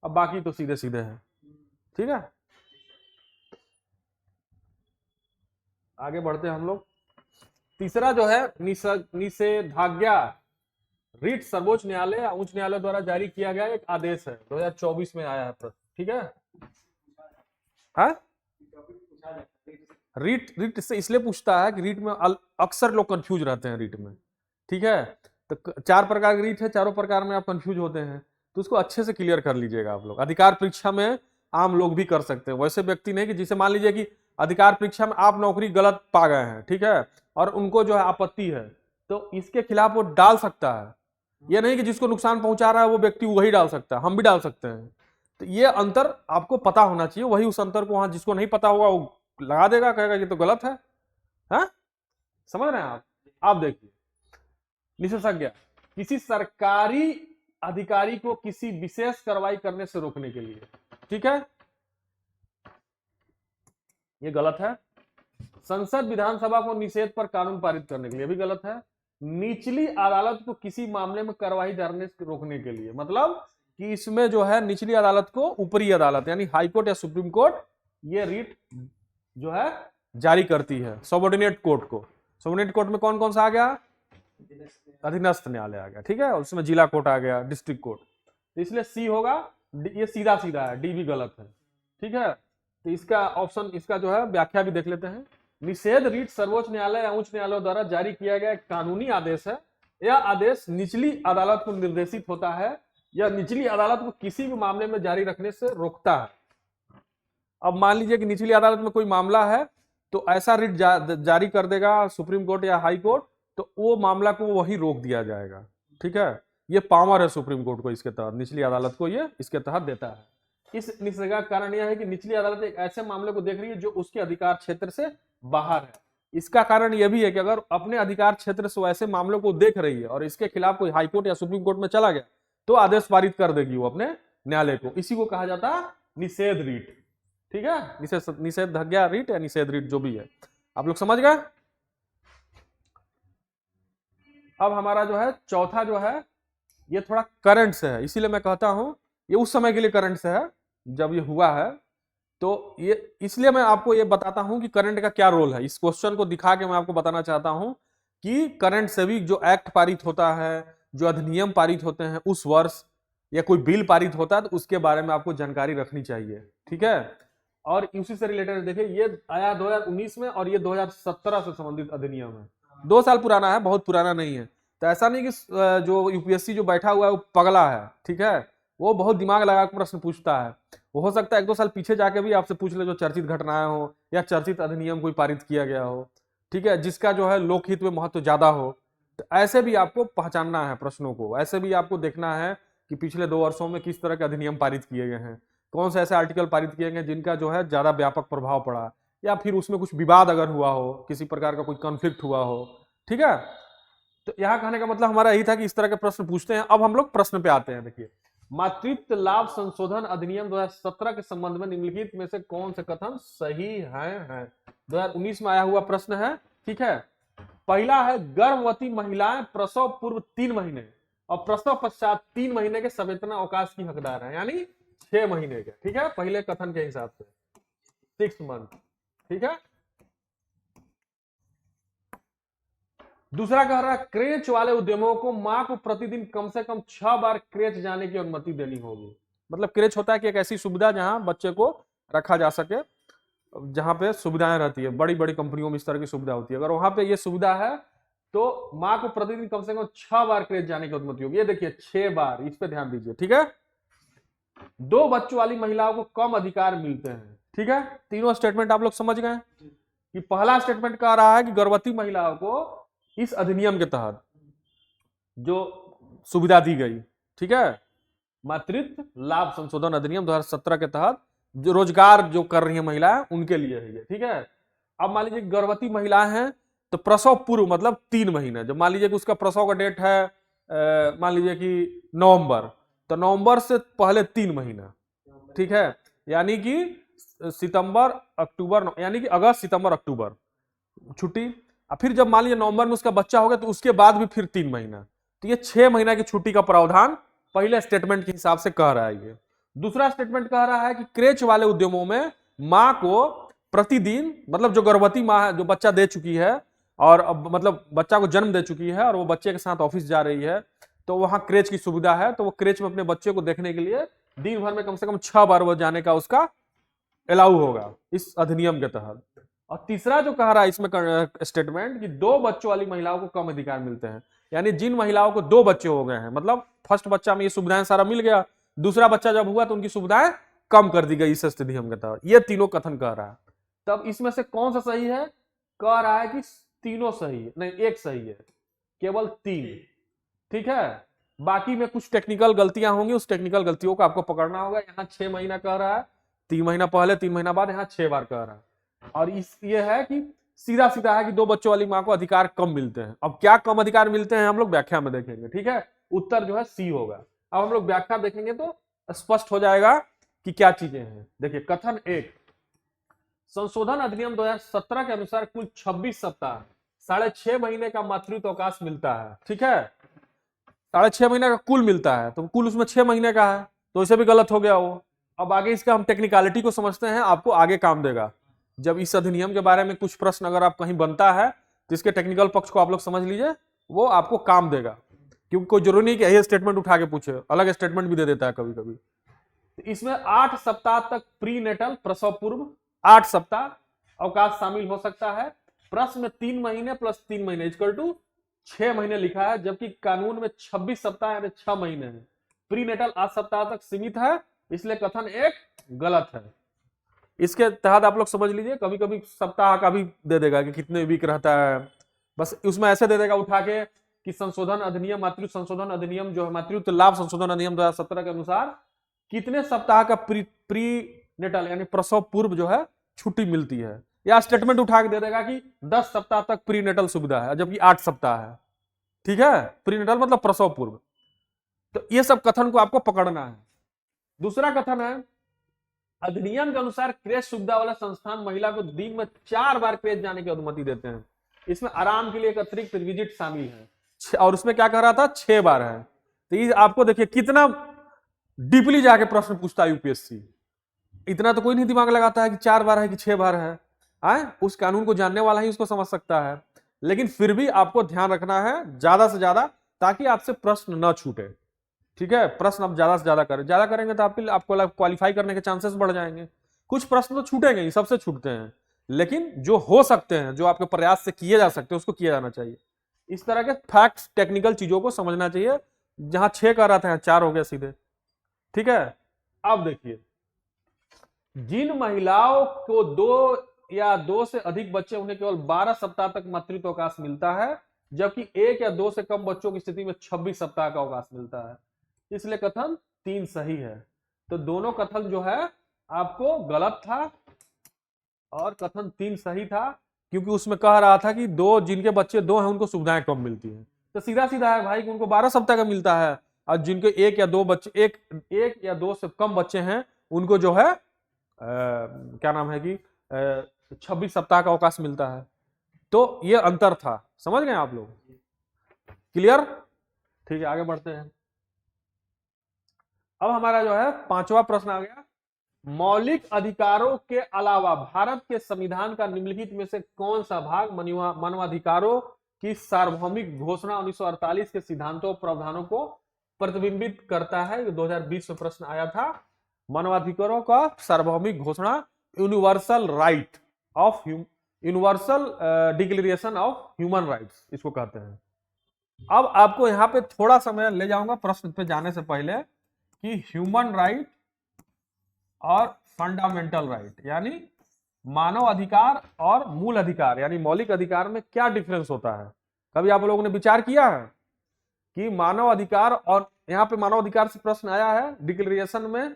अब बाकी तो सीधे सीधे हैं। ठीक है, आगे बढ़ते हैं हम लोग। तीसरा जो है निषेधाज्ञा रीट सर्वोच्च न्यायालय या उच्च न्यायालय द्वारा जारी किया गया एक आदेश है, 2024 में आया है प्रश्न। ठीक है, हाँ? रीट से इसलिए पूछता है कि रीट में अक्सर लोग कंफ्यूज रहते हैं रीट में। ठीक है, तो 4 प्रकार की रीट है, चारों प्रकार में आप कंफ्यूज होते हैं, तो उसको अच्छे से क्लियर कर लीजिएगा आप लोग। अधिकार परीक्षा में आम लोग भी कर सकते हैं, वैसे व्यक्ति नहीं कि जिसे मान लीजिए कि अधिकार परीक्षा में आप नौकरी गलत पा गए हैं, ठीक है, और उनको जो है आपत्ति है, तो इसके खिलाफ वो डाल सकता है। ये नहीं कि जिसको नुकसान पहुंचा रहा है वो व्यक्ति वही डाल सकता है, हम भी डाल सकते हैं। तो ये अंतर आपको पता होना चाहिए, वही उस अंतर को वहां जिसको नहीं पता होगा वो लगा देगा, कहेगा ये तो गलत है। हाँ, समझ रहे हैं आप देखिए, निषेधाज्ञा किसी सरकारी अधिकारी को किसी विशेष कार्रवाई करने से रोकने के लिए। ठीक है, ये गलत है। संसद विधानसभा को निषेध पर कानून पारित करने के लिए भी गलत है। निचली अदालत को किसी मामले में कार्रवाई करने से रोकने के लिए, मतलब कि इसमें जो है निचली अदालत को ऊपरी अदालत यानी हाई कोर्ट या सुप्रीम कोर्ट ये रीट जो है जारी करती है सबऑर्डिनेट कोर्ट को। सबऑर्डिनेट कोर्ट में कौन कौन सा आ गया, अधीनस्थ न्यायालय आ गया। ठीक है, उसमें जिला कोर्ट आ गया, डिस्ट्रिक्ट कोर्ट, तो इसलिए सी होगा, ये सीधा सीधा है, डी भी गलत है। ठीक है, तो इसका ऑप्शन, इसका जो है व्याख्या भी देख लेते हैं। निषेध रीट सर्वोच्च न्यायालय या उच्च न्यायालय द्वारा जारी किया गया एक कानूनी आदेश है। यह आदेश निचली अदालत को निर्देशित होता है या निचली अदालत को किसी भी मामले में जारी रखने से रोकता है। अब मान लीजिए कि निचली अदालत में कोई मामला है तो ऐसा रिट जारी कर देगा सुप्रीम कोर्ट या हाई कोर्ट, तो वो मामला को वही रोक दिया जाएगा। ठीक है, ये पावर है सुप्रीम कोर्ट को, इसके तहत निचली अदालत को ये इसके तहत देता है। इस निषेधाज्ञा का कारण यह है कि निचली अदालत एक ऐसे मामले को देख रही है जो उसके अधिकार क्षेत्र से बाहर है। इसका कारण यह भी है कि अगर अपने अधिकार क्षेत्र से ऐसे मामलों को देख रही है और इसके खिलाफ कोई हाईकोर्ट या सुप्रीम कोर्ट में चला गया तो आदेश पारित कर देगी वो अपने न्यायालय को। इसी को कहा जाता है निषेध रीट। ठीक है, निषेधाज्ञा रीट या निषेध रीट जो भी है, आप लोग समझ गए। अब हमारा जो है चौथा जो है ये थोड़ा करंट से है, इसीलिए मैं कहता हूं ये उस समय के लिए करंट से है जब ये हुआ है। तो ये इसलिए मैं आपको ये बताता हूं कि करंट का क्या रोल है। इस क्वेश्चन को दिखा के मैं आपको बताना चाहता हूं कि करंट से भी जो एक्ट पारित होता है, जो अधिनियम पारित होते हैं उस वर्ष, या कोई बिल पारित होता है तो उसके बारे में आपको जानकारी रखनी चाहिए, ठीक है। और इसी से रिलेटेड देखिए, ये आया 2019 में और ये 2017 से संबंधित अधिनियम है, 2 साल पुराना है, बहुत पुराना नहीं है। तो ऐसा नहीं कि जो यूपीएससी जो बैठा हुआ है वो पगला है, ठीक है, वो बहुत दिमाग लगा के प्रश्न पूछता है। वो हो सकता है 1-2 साल पीछे जाके भी आपसे पूछ ले जो चर्चित घटनाएं हो या चर्चित अधिनियम कोई पारित किया गया हो, ठीक है, जिसका जो है लोकहित में महत्व ज्यादा हो। तो ऐसे भी आपको पहचानना है प्रश्नों को, ऐसे भी आपको देखना है कि पिछले 2 वर्षों में किस तरह के अधिनियम पारित किए गए हैं, कौन से ऐसे आर्टिकल पारित किए गए जिनका जो है ज्यादा व्यापक प्रभाव पड़ा, या फिर उसमें कुछ विवाद अगर हुआ हो, किसी प्रकार का कोई कॉन्फ्लिक्ट हुआ हो, ठीक है। तो यहाँ कहने का मतलब हमारा यही था कि इस तरह के प्रश्न पूछते हैं। अब हम लोग प्रश्न पे आते हैं। देखिए, मातृत्व लाभ संशोधन अधिनियम 2017 के संबंध में निम्नलिखित में से कौन से कथन सही है? 2019 में आया हुआ प्रश्न है, ठीक है। पहला है, गर्भवती महिलाएं प्रसव पूर्व 3 महीने और प्रसव पश्चात 3 महीने के सवेतना अवकाश की हकदार है, यानी 6 महीने के, ठीक है, पहले कथन के हिसाब से 6 मंथ, ठीक है। दूसरा कह रहा है, क्रेच वाले उद्यमों को मां को प्रतिदिन कम से कम 6 बार क्रेच जाने की अनुमति देनी होगी। मतलब क्रेच होता है कि एक ऐसी सुविधा जहां बच्चे को रखा जा सके, जहां पे सुविधाएं रहती है, बड़ी बड़ी कंपनियों में इस तरह की सुविधा होती है। अगर वहां पे ये सुविधा है तो मां को प्रतिदिन कम से कम 6 बार क्रेच जाने की अनुमति होगी। ये देखिए 6 बार, इस पे ध्यान दीजिए, ठीक है। 2 बच्चों वाली महिलाओं को कम अधिकार मिलते हैं, ठीक है। तीनों स्टेटमेंट आप लोग समझ गए कि पहला स्टेटमेंट कह रहा है कि गर्भवती महिलाओं को इस अधिनियम के तहत जो सुविधा दी गई, ठीक है, मातृत्व लाभ संशोधन अधिनियम 2017 के तहत जो रोजगार जो कर रही है महिलाएं उनके लिए है ये, ठीक है। अब मान लीजिए गर्भवती महिलाएं हैं तो प्रसव पूर्व मतलब 3 महीने, जब मान लीजिए कि उसका प्रसव का डेट है मान लीजिए कि नवंबर, तो नवंबर से पहले 3 महीना, ठीक है, यानी कि सितंबर अक्टूबर, यानी कि अगस्त सितंबर अक्टूबर छुट्टी। और फिर जब मान लीजिए नवंबर में उसका बच्चा हो गया तो उसके बाद भी फिर 3 महीना, तो ये 6 महीना की छुट्टी का प्रावधान पहले स्टेटमेंट के हिसाब से कह रहा है ये। दूसरा स्टेटमेंट कह रहा है कि क्रेच वाले उद्यमों में मां को प्रतिदिन, मतलब जो गर्भवती मां है, जो बच्चा दे चुकी है और अब मतलब बच्चा को जन्म दे चुकी है और वो बच्चे के साथ ऑफिस जा रही है, तो वहां क्रेच की सुविधा है, तो वो क्रेच में अपने बच्चे को देखने के लिए दिन भर में कम से कम 6 बार वो जाने का उसका अलाउ होगा इस अधिनियम के तहत। और तीसरा जो कह रहा है इसमें स्टेटमेंट कि 2 बच्चों वाली महिलाओं को कम अधिकार मिलते हैं, यानी जिन महिलाओं को 2 बच्चे हो गए हैं, मतलब फर्स्ट बच्चा में ये सुविधाएं सारा मिल गया, दूसरा बच्चा जब हुआ तो उनकी सुविधाएं कम कर दी गई इस अधिनियम के तहत। ये तीनों कथन कह रहा है। तब इसमें से कौन सा सही है? कह रहा है कि तीनों सही है, नहीं एक सही है, केवल 3, ठीक है। बाकी में कुछ टेक्निकल गलतियां होंगी, उस टेक्निकल गलतियों को आपको पकड़ना होगा। यहाँ 6 महीना कह रहा है, 3 महीना पहले, 3 महीना बाद, यहाँ 6 बार कह रहा है। और इस ये है कि सीधा सीधा है कि 2 बच्चों वाली मां को अधिकार कम मिलते हैं। अब क्या कम अधिकार मिलते हैं हम लोग व्याख्या में देखेंगे, ठीक है। उत्तर जो है सी होगा। अब हम लोग व्याख्या देखेंगे तो स्पष्ट हो जाएगा कि क्या चीजें हैं। देखिए, कथन 1, संशोधन अधिनियम 2017 के अनुसार कुल 26 सप्ताह 6.5 महीने का मातृत्व अवकाश मिलता है, ठीक है। 6.5 महीने का कुल मिलता है, तो कुल उसमें 6 महीने का है, तो इसे भी गलत हो गया वो। अब आगे इसका हम टेक्निकलिटी को समझते हैं, आपको आगे काम देगा। जब इस अधिनियम के बारे में कुछ प्रश्न अगर आप कहीं बनता है तो इसके टेक्निकल पक्ष को आप लोग समझ लीजिए, वो आपको काम देगा। क्योंकि कोई जरूरी नहीं कि यही स्टेटमेंट उठा के पूछे, अलग स्टेटमेंट भी दे देता है कभी कभी। तो इसमें 8 सप्ताह तक प्री नेटल प्रसव पूर्व 8 सप्ताह अवकाश शामिल हो सकता है। प्रश्न में 3 महीने प्लस 3 महीने इक्वल टू 6 महीने लिखा है, जबकि कानून में 26 सप्ताह यानी 6 महीने है। प्री नेटल 8 सप्ताह तक सीमित है, इसलिए कथन 1 गलत है। इसके तहत आप लोग समझ लीजिए, कभी कभी सप्ताह का भी दे देगा कि कितने वीक रहता है, बस उसमें ऐसे दे देगा उठा के कि संशोधन अधिनियम, मातृत्व संशोधन अधिनियम जो है, मातृत्व लाभ संशोधन अधिनियम 2017 के अनुसार कितने सप्ताह का प्री नेटल यानी प्रसव पूर्व जो है छुट्टी मिलती है, या स्टेटमेंट उठा के दे देगा कि 10 सप्ताह तक प्री नेटल सुविधा है, जबकि 8 सप्ताह है, ठीक है। प्री नेटल मतलब प्रसव पूर्व। तो ये सब कथन को आपको पकड़ना है। दूसरा कथन है, अधिनियम के अनुसार क्रेच सुविधा वाला संस्थान महिला को दिन में 4 बार क्रेच जाने की अनुमति देते हैं। इसमें आराम के लिए एक अतिरिक्त विजिट शामिल है, और उसमें क्या कह रहा था 6 बार है। तो ये आपको देखिए कितना डीपली जाके प्रश्न पूछता है यूपीएससी, इतना तो कोई नहीं दिमाग लगाता है कि 4 बार है कि 6 बार है। आए उस कानून को जानने वाला ही उसको समझ सकता है। लेकिन फिर भी आपको ध्यान रखना है ज्यादा से ज्यादा, ताकि आपसे प्रश्न न छूटे। ठीक है, प्रश्न आप ज्यादा से ज्यादा करें, ज्यादा करेंगे तो आपको क्वालिफाई करने के चांसेस बढ़ जाएंगे। कुछ प्रश्न तो छूटेंगे ही, सबसे छूटते हैं, लेकिन जो हो सकते हैं, जो आपके प्रयास से किए जा सकते हैं, उसको किया जाना चाहिए। इस तरह के फैक्ट्स, टेक्निकल चीजों को समझना चाहिए। जहां 6 कर रहा था 4 हो गया सीधे। ठीक है, अब देखिए, जिन महिलाओं को 2 से अधिक बच्चे, उन्हें केवल 12 सप्ताह तक मातृत्व अवकाश मिलता है, जबकि 1 या 2 से कम बच्चों की स्थिति में 26 सप्ताह का अवकाश मिलता है। इसलिए कथन 3 सही है। तो दोनों कथन जो है आपको गलत था और कथन 3 सही था, क्योंकि उसमें कह रहा था कि जिनके बच्चे 2 हैं उनको सुविधाएं कम मिलती हैं। तो सीधा सीधा है भाई कि उनको 12 सप्ताह का मिलता है, और जिनके 1 या 2 बच्चे, एक या 2 से कम बच्चे हैं, उनको जो है क्या नाम है कि 26 सप्ताह का अवकाश मिलता है। तो ये अंतर था, समझ गए आप लोग? क्लियर? ठीक है, आगे बढ़ते हैं। अब हमारा जो है 5वां प्रश्न आ गया। मौलिक अधिकारों के अलावा भारत के संविधान का निम्नलिखित में से कौन सा भाग मानवाधिकारों की सार्वभौमिक घोषणा 1948 के सिद्धांतों और प्रावधानों को प्रतिबिंबित करता है? 2020 में प्रश्न आया था। मानवाधिकारों का सार्वभौमिक घोषणा, universal right of universal declaration of human rights, इसको कहते हैं। अब आपको यहां पे थोड़ा समय ले जाऊंगा प्रश्न पे जाने से पहले, कि ह्यूमन राइट और फंडामेंटल राइट यानी मानव अधिकार और मूल अधिकार यानी मौलिक अधिकार में क्या डिफरेंस होता है? कभी आप लोगों ने विचार किया है कि मानव अधिकार, और यहां पे मानव अधिकार से प्रश्न आया है डिक्लेरेशन में,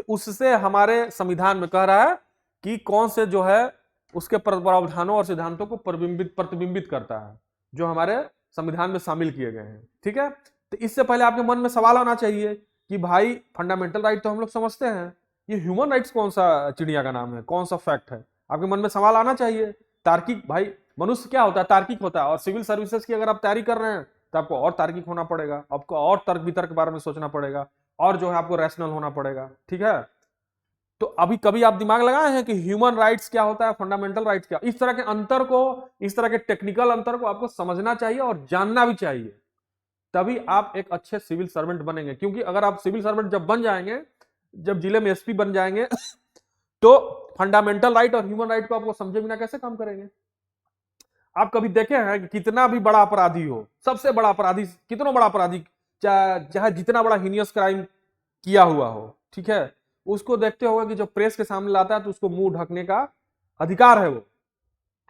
उससे हमारे संविधान में कह रहा है कि कौन से जो है उसके प्रावधानों और सिद्धांतों को प्रतिबिंबित करता है, जो हमारे संविधान में शामिल किए गए हैं। ठीक है, तो इससे पहले आपके मन में सवाल आना चाहिए कि भाई फंडामेंटल राइट तो हम लोग समझते हैं, ये ह्यूमन राइट्स कौन सा चिड़िया का नाम है, कौन सा फैक्ट है? आपके मन में सवाल आना चाहिए। तार्किक, भाई मनुष्य क्या होता है? तार्किक होता है। और सिविल सर्विसेज की अगर आप तैयारी कर रहे हैं तो आपको और तार्किक होना पड़ेगा, आपको और तर्क वितर्क के बारे में सोचना पड़ेगा, और जो है आपको रैशनल होना पड़ेगा। ठीक है, तो अभी कभी आप दिमाग लगाए हैं कि ह्यूमन राइट्स क्या होता है, फंडामेंटल राइट्स क्या? इस तरह के अंतर को, इस तरह के टेक्निकल अंतर को आपको समझना चाहिए और जानना भी चाहिए, तभी आप एक अच्छे सिविल सर्वेंट बनेंगे। क्योंकि अगर आप सिविल सर्वेंट जब बन जाएंगे, जब जिले में एसपी बन जाएंगे तो फंडामेंटल राइट और ह्यूमन राइट को आपको समझे बिना कैसे काम करेंगे? आप कभी देखे हैं कि कितना भी बड़ा अपराधी हो, सबसे बड़ा अपराधी, कितना बड़ा अपराधी, चाहे जितना बड़ा हीनियस क्राइम किया हुआ हो, ठीक है, उसको देखते होगा कि जब प्रेस के सामने लाता है तो उसको मुंह ढकने का अधिकार है वो।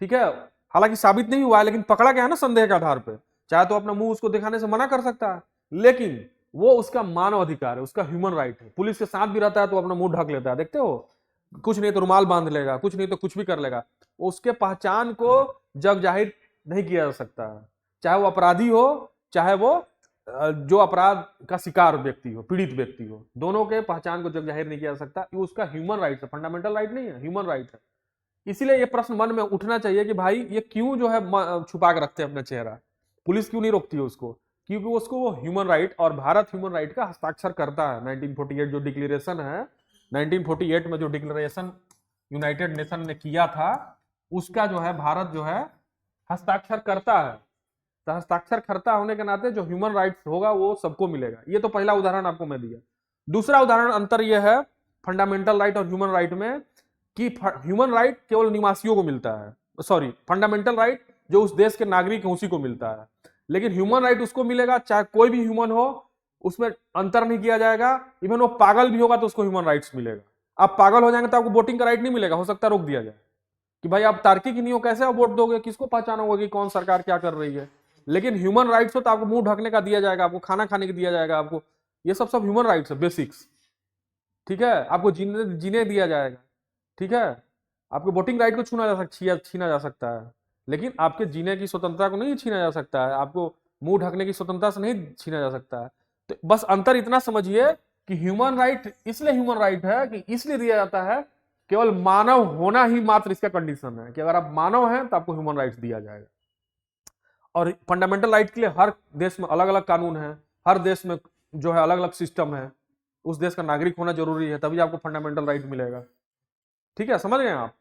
ठीक है, हालांकि साबित नहीं हुआ है, लेकिन पकड़ा गया है ना संदेह के आधार पर, चाहे तो अपना मुंह उसको दिखाने से मना कर सकता है, लेकिन वो उसका मानव अधिकार है, उसका ह्यूमन राइट है। पुलिस के साथ भी रहता है तो अपना मुंह ढक लेता है, देखते हो, कुछ नहीं तो रुमाल बांध लेगा, कुछ नहीं तो कुछ भी कर लेगा। उसके पहचान को जग जाहिर नहीं किया जा सकता है, चाहे वो अपराधी हो, चाहे वो जो अपराध का शिकार व्यक्ति हो, पीड़ित व्यक्ति हो, दोनों के पहचान को जग जाहिर नहीं किया जा सकता। ये उसका ह्यूमन राइट है, फंडामेंटल राइट नहीं है, ह्यूमन राइट है। इसीलिए ये प्रश्न मन में उठना चाहिए कि भाई ये क्यों जो है छुपा के रखते हैं अपना चेहरा, पुलिस क्यों नहीं रोकती है उसको? क्योंकि उसको वो ह्यूमन राइट, और भारत ह्यूमन राइट का हस्ताक्षर करता है। 1948 जो डिक्लेरेशन है, 1948 में जो डिक्लेरेशन यूनाइटेड नेशन ने किया था, उसका जो है भारत जो है हस्ताक्षर करता है। तो हस्ताक्षर करता होने के नाते जो ह्यूमन राइट्स होगा वो सबको मिलेगा। ये तो पहला उदाहरण आपको मैं दिया। दूसरा उदाहरण अंतर यह है फंडामेंटल राइट और ह्यूमन राइट में, कि ह्यूमन राइट केवल निवासियों को मिलता है, सॉरी, फंडामेंटल राइट जो उस देश के नागरिक है उसी को मिलता है, लेकिन ह्यूमन राइट उसको मिलेगा चाहे कोई भी ह्यूमन हो, उसमें अंतर नहीं किया जाएगा। इवन वो पागल भी होगा तो उसको ह्यूमन राइट्स मिलेगा। आप पागल हो जाएंगे तो आपको वोटिंग का राइट नहीं मिलेगा, हो सकता है रोक दिया जाए कि भाई आप तार्किक ही नहीं हो, कैसे आप वोट दोगे, किसको पहचानोगे कि कौन सरकार क्या कर रही है? लेकिन ह्यूमन राइट्स हो तो आपको मुंह ढकने का दिया जाएगा, आपको खाना खाने का दिया जाएगा, आपको ये सब ह्यूमन राइट्स है, बेसिक्स। ठीक है, आपको जीने दिया जाएगा। ठीक है, आपके वोटिंग राइट को छीना जा सकता है, लेकिन आपके जीने की स्वतंत्रता को नहीं छीना जा सकता है, आपको मुंह ढकने की स्वतंत्रता से नहीं छीना जा सकता है। तो बस अंतर इतना समझिए कि ह्यूमन राइट इसलिए ह्यूमन राइट है कि इसलिए दिया जाता है, केवल मानव होना ही मात्र इसका कंडीशन है कि अगर आप मानव हैं तो आपको ह्यूमन राइट्स दिया जाएगा। और फंडामेंटल राइट के लिए हर देश में अलग अलग कानून है, हर देश में जो है अलग अलग सिस्टम है, उस देश का नागरिक होना जरूरी है, तभी आपको फंडामेंटल राइट मिलेगा। ठीक है, समझ गए आप?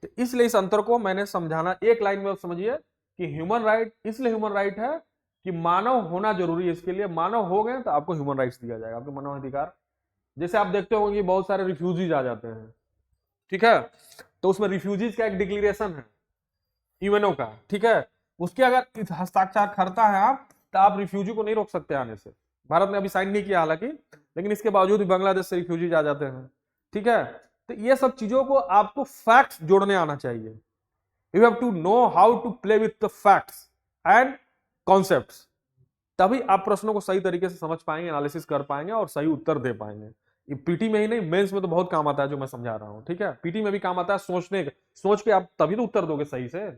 तो इसलिए इस अंतर को मैंने समझाना, एक लाइन में समझिए कि ह्यूमन राइट इसलिए ह्यूमन राइट है कि मानव होना जरूरी है, इसके लिए मानव हो गए तो आपको ह्यूमन राइट्स दिया जाएगा, आपके मानव अधिकार। जैसे आप देखते होंगे कि बहुत सारे रिफ्यूजीज आ जाते हैं, ठीक है, तो उसमें रिफ्यूजीज का एक डिक्लेरेशन है यूएनओ का, ठीक है, उसके अगर हस्ताक्षर करता है आप, तो आप रिफ्यूजी को नहीं रोक सकते आने से। भारत ने अभी साइन नहीं किया हालांकि, लेकिन इसके बावजूद भी बांग्लादेश से रिफ्यूजीज आ जाते हैं, ठीक है। तो ये सब चीजों को आपको फैक्ट्स जोड़ने आना चाहिए। You have to know how to play with the facts and concepts, तभी आप प्रश्नों को सही तरीके से समझ पाएंगे, एनालिसिस कर पाएंगे और सही उत्तर दे पाएंगे। पीटी में ही नहीं, मेंस में तो बहुत काम आता है जो मैं समझा रहा हूं, ठीक है। पीटी में भी काम आता है सोचने के, सोच के आप तभी तो उत्तर दोगे सही से,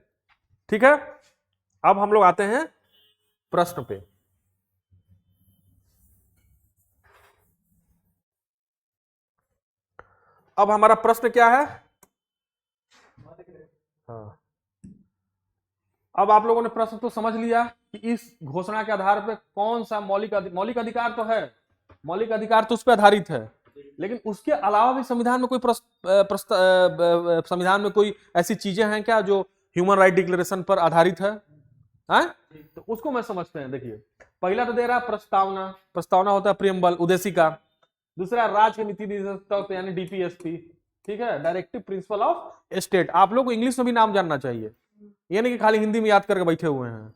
ठीक है। अब हम लोग आते हैं प्रश्न पे। अब हमारा प्रश्न क्या है? हाँ, अब आप लोगों ने प्रश्न तो समझ लिया कि इस घोषणा के आधार पर कौन सा मौलिक अधिकार तो है, मौलिक अधिकार तो उस पर आधारित है, लेकिन उसके अलावा भी संविधान में कोई संविधान में कोई ऐसी चीजें हैं क्या जो ह्यूमन राइट डिक्लेरेशन पर आधारित है? तो उसको मैं समझते हैं। देखिए, पहला तो दे रहा प्रस्तावना, प्रस्तावना होता है प्रियम्बल, उद्देशिका। दूसरा राज्य नीति निर्देशक तत्व यानी डीपीएसपी, ठीक है, डायरेक्टिव प्रिंसिपल ऑफ स्टेट। आप लोग को इंग्लिश में भी नाम जानना चाहिए, ये नहीं कि खाली हिंदी में याद करके बैठे हुए हैं,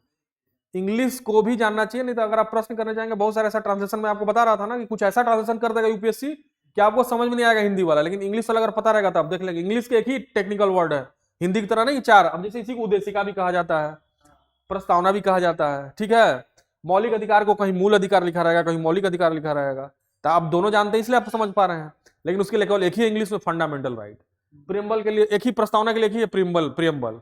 इंग्लिश को भी जानना चाहिए। नहीं तो अगर आप प्रश्न करने जाएंगे, बहुत सारे ऐसा ट्रांसलेशन में आपको बता रहा था ना कि कुछ ऐसा ट्रांसलेशन कर देगा यूपीएससी कि आपको समझ में नहीं आएगा हिंदी वाला, लेकिन इंग्लिश वाला अगर पता रहेगा तो आप देख लेंगे। इंग्लिश के एक ही टेक्निकल वर्ड है, हिंदी की तरह नहीं चार। अब जैसे इसी को उद्देशिका भी कहा जाता है, प्रस्तावना भी कहा जाता है, ठीक है। मौलिक अधिकार को कहीं मूल अधिकार लिखा रहेगा, कहीं मौलिक अधिकार लिखा रहेगा, तो आप दोनों जानते हैं इसलिए आप समझ पा रहे हैं। लेकिन उसके लिए केवल एक ही इंग्लिश में फंडामेंटल राइट, प्रियम्बल के लिए एक ही, प्रस्तावना के लिए एक ही प्रियम्बल।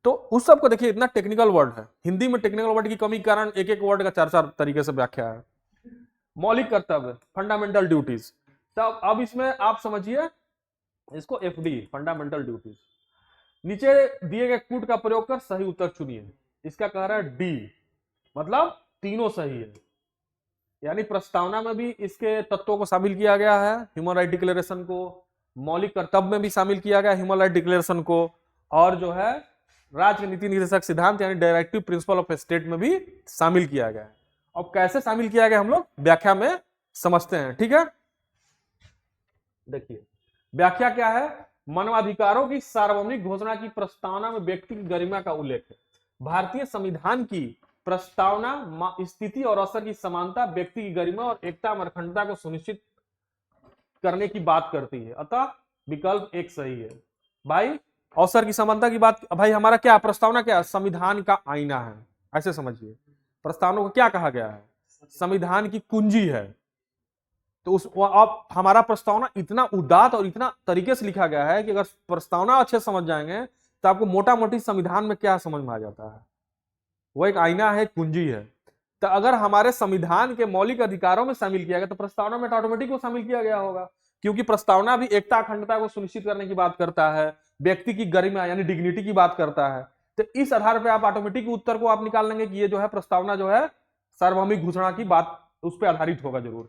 तो उस सब को देखिए, इतना टेक्निकल वर्ड है, हिंदी में टेक्निकल वर्ड की कमी के कारण एक एक वर्ड का चार चार तरीके से व्याख्या है। मौलिक कर्तव्य, फंडामेंटल ड्यूटीज, तब अब इसमें आप समझिए इसको एफडी, फंडामेंटल ड्यूटीज। नीचे दिए गए कूट का प्रयोग कर सही उत्तर चुनिए। इसका कह रहा है डी, मतलब तीनों सही है, यानी प्रस्तावना में भी इसके तत्वों को शामिल किया गया है, ह्यूमन राइट डिक्लेरेशन को, मौलिक कर्तव्य में भी शामिल किया गया ह्यूमन राइट डिक्लेरेशन को, और जो है राज्य नीति निर्देशक सिद्धांत यानी डायरेक्टिव प्रिंसिपल ऑफ स्टेट में भी शामिल किया गया है। अब कैसे शामिल किया गया हम लोग व्याख्या में समझते हैं, ठीक है। देखिए, व्याख्या क्या है? मानवाधिकारों की सार्वभौमिक घोषणा की प्रस्तावना में व्यक्ति की गरिमा का उल्लेख है। भारतीय संविधान की प्रस्तावना स्थिति और असर की समानता, व्यक्ति की गरिमा और एकता और अखंडता को सुनिश्चित करने की बात करती है, अतः विकल्प एक सही है। भाई, अवसर की समानता की बात, भाई हमारा क्या प्रस्तावना, क्या संविधान का आईना है, ऐसे समझिए। प्रस्तावना को क्या कहा गया है? संविधान की कुंजी है। तो उस अब हमारा प्रस्तावना इतना उदात्त और इतना तरीके से लिखा गया है कि अगर प्रस्तावना अच्छे समझ जाएंगे तो आपको मोटा मोटी संविधान में क्या समझ में आ जाता है। वो एक आईना है, कुंजी है। तो अगर हमारे संविधान के मौलिक अधिकारों में शामिल किया गया तो प्रस्तावना में ऑटोमेटिक को शामिल किया गया होगा, क्योंकि प्रस्तावना भी एकता अखंडता को सुनिश्चित करने की बात करता है, व्यक्ति की गरिमा यानी डिग्निटी की बात करता है। तो इस आधार पर आप ऑटोमेटिक उत्तर को आप निकाल लेंगे कि ये जो है प्रस्तावना जो है सार्वभौमिक घोषणा की बात उस पर आधारित होगा जरूर,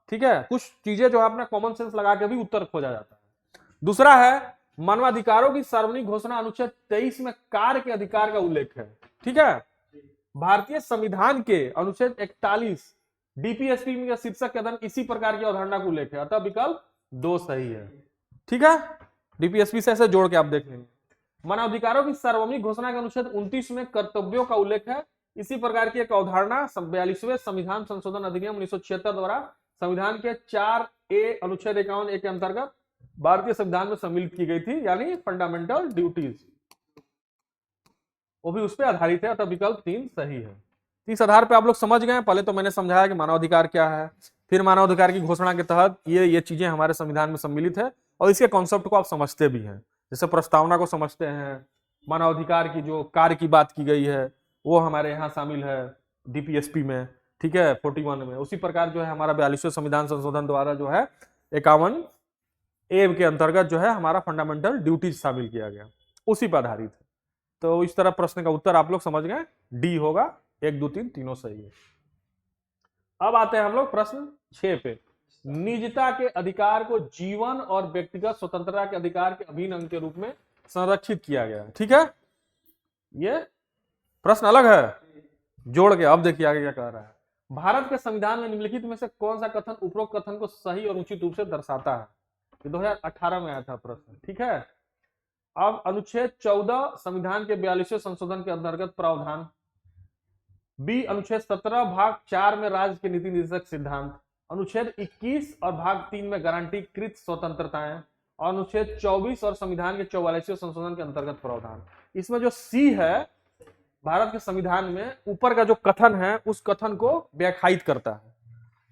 ठीक है। कुछ चीजें जो है अपना कॉमन सेंस लगा के भी उत्तर खोजा जाता है। दूसरा है मानवाधिकारों की सार्वजनिक घोषणा, अनुच्छेद 23 में कार्य के अधिकार का उल्लेख है, ठीक है। भारतीय संविधान के अनुच्छेद 41 डीपीएसपी में शीर्षक के अधीन इसी प्रकार की अवधारणा का उल्लेख है, अतः विकल्प 2 सही है, ठीक है। डीपीएसपी से ऐसे जोड़ के आप देख लेंगे। मानवाधिकारों की सार्वभौमिक घोषणा के अनुच्छेद 29 में कर्तव्यों का उल्लेख है, इसी प्रकार की एक अवधारणा 42वें संविधान संशोधन अधिनियम 1976 द्वारा संविधान के 4A अनुच्छेद 51A के अंतर्गत भारतीय संविधान में सम्मिलित की गई थी, यानी फंडामेंटल ड्यूटीज, वो भी उस पर आधारित है, अतः विकल्प 3 सही है। इस आधार पे आप लोग समझ गए। पहले तो मैंने समझाया कि मानवाधिकार क्या है, फिर मानवाधिकार की घोषणा के तहत ये चीजें हमारे संविधान में सम्मिलित है और इसके कॉन्सेप्ट को आप समझते भी हैं। जैसे प्रस्तावना को समझते हैं, मानवाधिकार की जो कार्य की बात की गई है वो हमारे यहाँ शामिल है डीपीएसपी में, ठीक है, 41 में। उसी प्रकार जो है हमारा 42वें संविधान संशोधन द्वारा जो है 51A के अंतर्गत जो है हमारा फंडामेंटल ड्यूटीज शामिल किया गया, उसी पर आधारित है। तो इस तरह प्रश्न का उत्तर आप लोग समझ गए, डी होगा, 1 2 3 तीनों सही है। अब आते हैं हम लोग प्रश्न 6 पे। निजता के अधिकार को जीवन और व्यक्तिगत स्वतंत्रता के अधिकार के अभिन्न अंग के रूप में संरक्षित किया गया। ठीक है, ये प्रश्न अलग है, जोड़ के अब देखिए आगे क्या कह रहा है। भारत के संविधान में निम्नलिखित में से कौन सा कथन उपरोक्त कथन को सही और उचित रूप से दर्शाता है? ये 2018 में आया था प्रश्न। ठीक है, अब अनुच्छेद 14 संविधान के 42वें संशोधन के अंतर्गत प्रावधान, बी अनुच्छेद 17 भाग 4 में राज्य के नीति निर्देशक सिद्धांत, अनुच्छेद 21 और भाग 3 में गारंटीकृत स्वतंत्रताएं, और अनुच्छेद 24 और संविधान के 44वें संशोधन के अंतर्गत प्रावधान। इसमें जो सी है भारत के संविधान में ऊपर का जो कथन है उस कथन को व्याख्यायित करता है।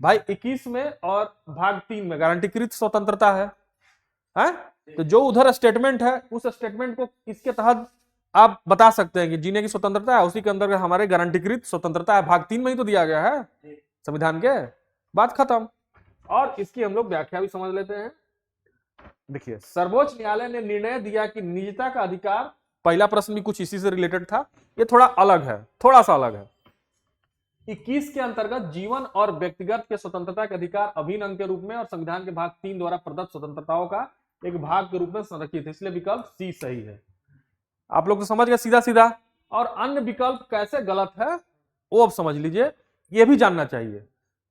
भाई 21 में और भाग 3 में गारंटीकृत स्वतंत्रता है, तो जो उधर स्टेटमेंट है उस स्टेटमेंट को इसके तहत आप बता सकते हैं कि जीने की स्वतंत्रता है, उसी के अंदर हमारे गारंटीकृत स्वतंत्रता है, भाग 3 में ही तो दिया गया है संविधान के। बात खत्म। और इसकी हम लोग व्याख्या भी समझ लेते हैं। देखिए, सर्वोच्च न्यायालय ने निर्णय दिया कि निजता का अधिकार, पहला प्रश्न भी कुछ इसी से रिलेटेड था, ये थोड़ा अलग है, थोड़ा सा अलग है। 21 के अंतर्गत जीवन और व्यक्तिगत के स्वतंत्रता के अधिकार अभिन्न अंग के रूप में और संविधान के भाग 3 द्वारा प्रदत्त स्वतंत्रताओं का एक भाग के रूप में संरक्षित है, इसलिए विकल्प सी सही है। आप लोग तो समझ गए सीधा सीधा। और अन्य विकल्प कैसे गलत है वो अब समझ लीजिए, ये भी जानना चाहिए,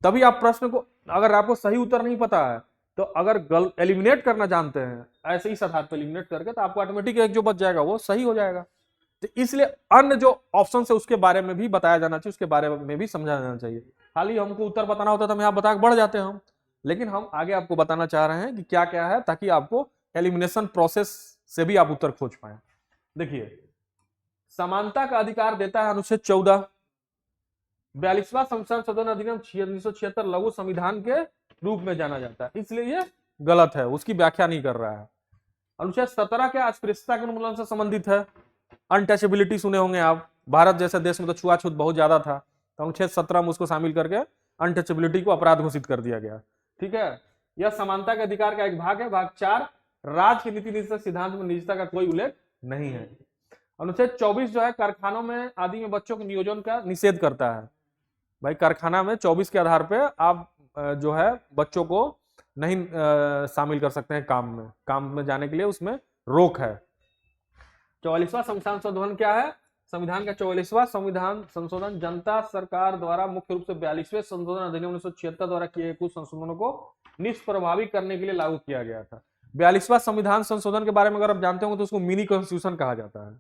तभी आप प्रश्न को, अगर आपको सही उत्तर नहीं पता है तो अगर एलिमिनेट करना जानते हैं ऐसे ही साधारण पे एलिमिनेट करके, तो आपको ऑटोमेटिक एक जो बच जाएगा वो सही हो जाएगा। तो इसलिए अन्य जो ऑप्शन है उसके बारे में भी बताया जाना चाहिए, उसके बारे में भी समझाया जाना चाहिए। खाली हमको उत्तर बताना होता तो हम यहाँ बता के बढ़ जाते हैं हम, लेकिन हम आगे आपको बताना चाह रहे हैं कि क्या क्या है, ताकि आपको एलिमिनेशन प्रोसेस से भी आप उत्तर खोज पाए। देखिए, समानता का अधिकार देता है अनुच्छेद 14, 42वां संशोधन अधिनियम 1976 लघु संविधान के रूप में जाना जाता है, इसलिए ये गलत है, उसकी व्याख्या नहीं कर रहा है। अनुच्छेद 17 के अस्पृश्यता के उन्मूलन से संबंधित है। अनटचेबिलिटी सुने होंगे आप, भारत जैसे देश में तो छुआछूत बहुत ज्यादा था, तो अनुच्छेद 17 में उसको शामिल करके अनटचेबिलिटी को अपराध घोषित कर दिया गया। ठीक है, यह समानता के अधिकार का एक भाग है। भाग 4 राज्य की नीति निर्देशक सिद्धांत में निजता का कोई उल्लेख नहीं है। अनुच्छेद 24 जो है कारखानों में आदि में बच्चों के नियोजन का निषेध करता है। भाई कारखाना में 24 के आधार पे आप जो है बच्चों को नहीं शामिल कर सकते हैं काम में जाने के लिए, उसमें रोक है। 44वां संविधान संशोधन क्या है? संविधान का 44वां संविधान संशोधन जनता सरकार द्वारा मुख्य रूप से 42वें संशोधन अधिनियम 1976 द्वारा किए गए कुछ संशोधनों को निष्प्रभावी करने के लिए लागू किया गया था। 42वां संविधान संशोधन के बारे में अगर आप जानते होंगे तो उसको मिनी कॉन्स्टिट्यूशन कहा जाता है।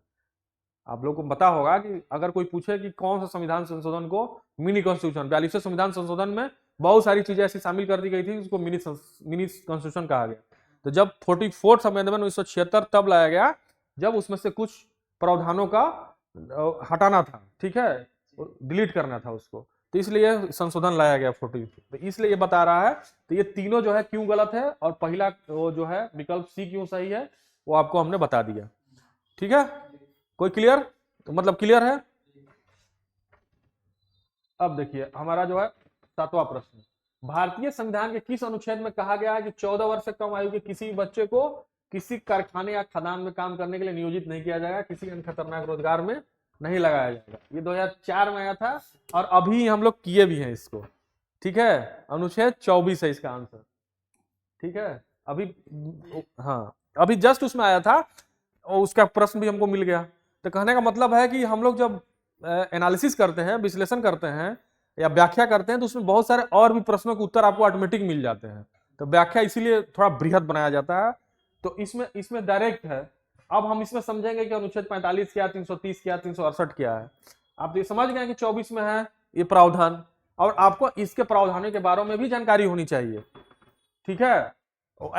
आप लोगों को पता होगा कि अगर कोई पूछे कि कौन सा संविधान संशोधन को मिनी कॉन्स्टिट्यूशन, 42वें संविधान संशोधन में बहुत सारी चीजें ऐसी शामिल कर दी गई थी, उसको मिनी कॉन्स्टिट्यूशन कहा गया। तो जब 44th अमेंडमेंट 1976 तब लाया गया जब उसमें से कुछ प्रावधानों का हटाना था, ठीक है, डिलीट करना था उसको, तो इसलिए संशोधन लाया गया 40। तो इसलिए ये बता रहा है, तो ये तीनों जो है क्यों गलत है और पहला वो जो है विकल्प सी क्यों सही है वो आपको हमने बता दिया। ठीक है, कोई क्लियर, तो मतलब क्लियर है। अब देखिए हमारा जो है 7वां प्रश्न, भारतीय संविधान के किस अनुच्छेद में कहा गया है कि 14 वर्ष से कम आयु के किसी बच्चे को किसी कारखाने या खदान में काम करने के लिए नियोजित नहीं किया जाएगा, किसी अन्य खतरनाक रोजगार में नहीं लगाया जाएगा। ये 2004 में आया था और अभी हम लोग किए भी हैं इसको। ठीक है, अनुच्छेद 24 है इसका आंसर। ठीक है, अभी हाँ अभी जस्ट उसमें आया था और उसका प्रश्न भी हमको मिल गया। तो कहने का मतलब है कि हम लोग जब एनालिसिस करते हैं, विश्लेषण करते हैं या व्याख्या करते हैं, तो उसमें बहुत सारे और भी प्रश्नों के उत्तर आपको ऑटोमेटिक मिल जाते हैं। तो व्याख्या इसीलिए थोड़ा बृहद बनाया जाता है। तो इसमें डायरेक्ट है। अब हम इसमें समझेंगे कि अनुच्छेद 45 क्या, 330 क्या, 368 क्या है। आप ये समझ गए कि 24 में है ये प्रावधान, और आपको इसके प्रावधानों के बारे में भी जानकारी होनी चाहिए। ठीक है,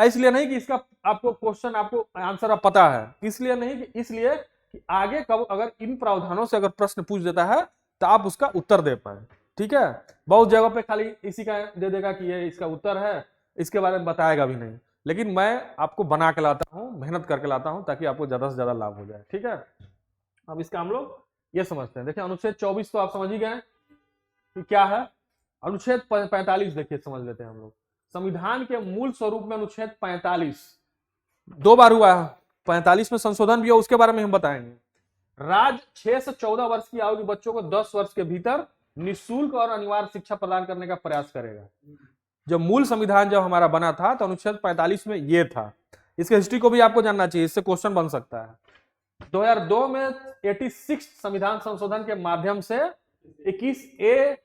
इसलिए नहीं कि इसका आपको क्वेश्चन, आपको आंसर अब पता है, इसलिए नहीं, कि इसलिए कि आगे कब अगर इन प्रावधानों से अगर प्रश्न पूछ देता है तो आप उसका उत्तर दे पाए। ठीक है, बहुत जगह पे खाली इसी का दे देगा कि ये इसका उत्तर है, इसके बारे में बताएगा भी नहीं। लेकिन मैं आपको बना के लाता हूं, मेहनत करके लाता हूं, ताकि आपको ज्यादा से ज्यादा लाभ हो जाए। ठीक है, अब इसका हम लोग ये समझते हैं। देखिए अनुच्छेद 24 तो आप समझ ही गए कि क्या है। अनुच्छेद 45 देखिए समझ लेते हैं हम लोग। संविधान के मूल स्वरूप में अनुच्छेद 45 दो बार हुआ है, 45 में संशोधन भी हो, उसके बारे में हम बताएंगे। राज्य 6 से 14 वर्ष की आयु के बच्चों को 10 वर्ष के भीतर निःशुल्क और अनिवार्य शिक्षा प्रदान करने का प्रयास करेगा। जब मूल संविधान जब हमारा बना था तो अनुच्छेद 45 में ये था। इसके हिस्ट्री को भी आपको जानना चाहिए, इससे क्वेश्चन बन सकता है। 2002 में 86 संविधान संशोधन के माध्यम से 21A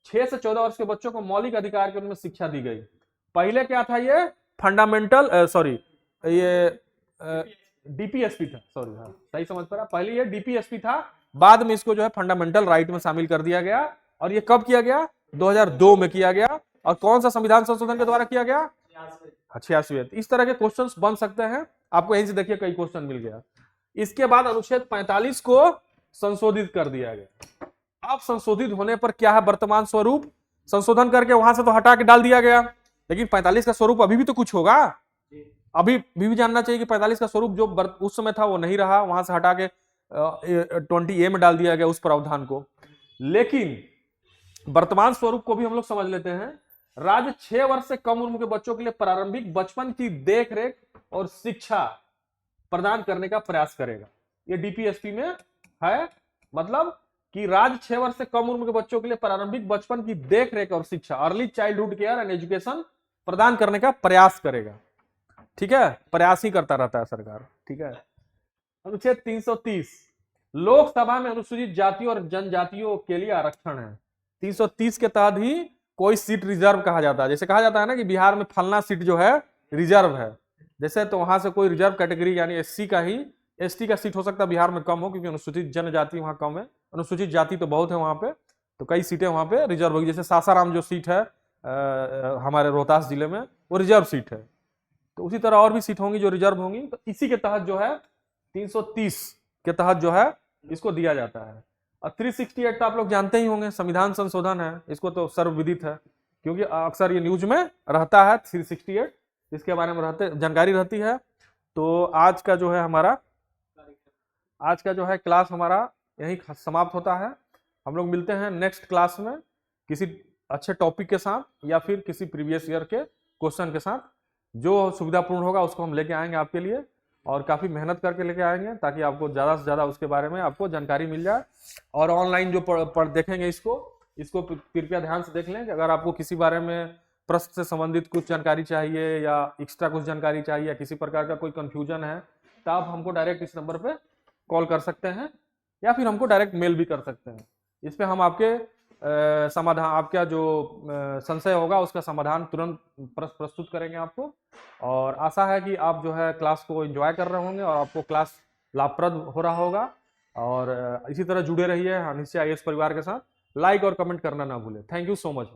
6 से 14 वर्ष के बच्चों को मौलिक अधिकार के रूप में शिक्षा दी गई। पहले क्या था, ये फंडामेंटल ये डीपीएसपी था, सॉरी हाँ सही समझ पा रहा, पहले ये डीपीएसपी था, बाद में इसको जो है फंडामेंटल राइट में शामिल कर दिया गया। और ये कब किया गया, 2002 में किया गया। और कौन सा संविधान संशोधन के द्वारा किया गया, 86। इस तरह के क्वेश्चंस बन सकते हैं आपको, यहीं से देखिए कई क्वेश्चन मिल गया। इसके बाद अनुच्छेद 45 को संशोधित कर दिया गया। अब संशोधित होने पर क्या है वर्तमान स्वरूप, संशोधन करके वहां से तो हटा के डाल दिया गया, लेकिन 45 का स्वरूप अभी भी तो कुछ होगा, अभी भी जानना चाहिए कि 45 का स्वरूप जो उस समय था वो नहीं रहा, वहां से हटा के 20A में डाल दिया गया उस प्रावधान को। लेकिन वर्तमान स्वरूप को भी हम लोग समझ लेते हैं। राज्य 6 वर्ष से कम उम्र के बच्चों के लिए प्रारंभिक बचपन की देखरेख और शिक्षा प्रदान करने का प्रयास करेगा। ये डीपीएसपी में है, मतलब कि राज्य 6 वर्ष से कम उम्र के बच्चों के लिए प्रारंभिक बचपन की देखरेख और शिक्षा, early childhood care and education प्रदान करने का प्रयास करेगा। ठीक है, प्रयास ही करता रहता है सरकार। ठीक है, अनुच्छेद 330 लोकसभा में अनुसूचित जातियों और जनजातियों के लिए आरक्षण है। 330 के तहत ही कोई सीट रिजर्व कहा जाता है। जैसे कहा जाता है ना कि बिहार में फलना सीट जो है रिजर्व है, जैसे तो वहां से कोई रिजर्व कैटेगरी यानी एससी का ही, एसटी का सीट हो सकता है बिहार में कम हो, क्योंकि अनुसूचित जनजाति वहां कम है, अनुसूचित जाति तो बहुत है वहां पे, तो कई सीटें वहां पे रिजर्व होगी। जैसे सासाराम जो सीट है हमारे रोहतास जिले में, वो रिजर्व सीट है, तो उसी तरह और भी सीट होंगी जो रिजर्व होंगी। तो इसी के तहत जो है 330 के तहत जो है इसको दिया जाता है। और 368 तो आप लोग जानते ही होंगे, संविधान संशोधन है, इसको तो सर्वविदित है, क्योंकि अक्सर ये न्यूज में रहता है 368, इसके बारे में जानकारी रहती है। तो आज का जो है क्लास हमारा यही समाप्त होता है। हम लोग मिलते हैं नेक्स्ट क्लास में किसी अच्छे टॉपिक के साथ, या फिर किसी प्रीवियस ईयर के क्वेश्चन के साथ। जो सुविधापूर्ण होगा उसको हम लेके आएंगे आपके लिए, और काफ़ी मेहनत करके लेके आएंगे, ताकि आपको ज़्यादा से ज़्यादा उसके बारे में आपको जानकारी मिल जाए। और ऑनलाइन जो पढ़ देखेंगे इसको कृपया ध्यान से देख लें कि अगर आपको किसी बारे में प्रश्न से संबंधित कुछ जानकारी चाहिए, या एक्स्ट्रा कुछ जानकारी चाहिए, या किसी प्रकार का कोई कन्फ्यूजन है, तो आप हमको डायरेक्ट इस नंबर पे कॉल कर सकते हैं, या फिर हमको डायरेक्ट मेल भी कर सकते हैं। इस पर हम आपके समाधान, आपका जो संशय होगा उसका समाधान तुरंत प्रस्तुत करेंगे आपको। और आशा है कि आप जो है क्लास को एंजॉय कर रहे होंगे और आपको क्लास लाभप्रद हो रहा होगा। और इसी तरह जुड़े रहिए निश्चय IAS परिवार के साथ। लाइक और कमेंट करना ना भूलें। Thank you so much.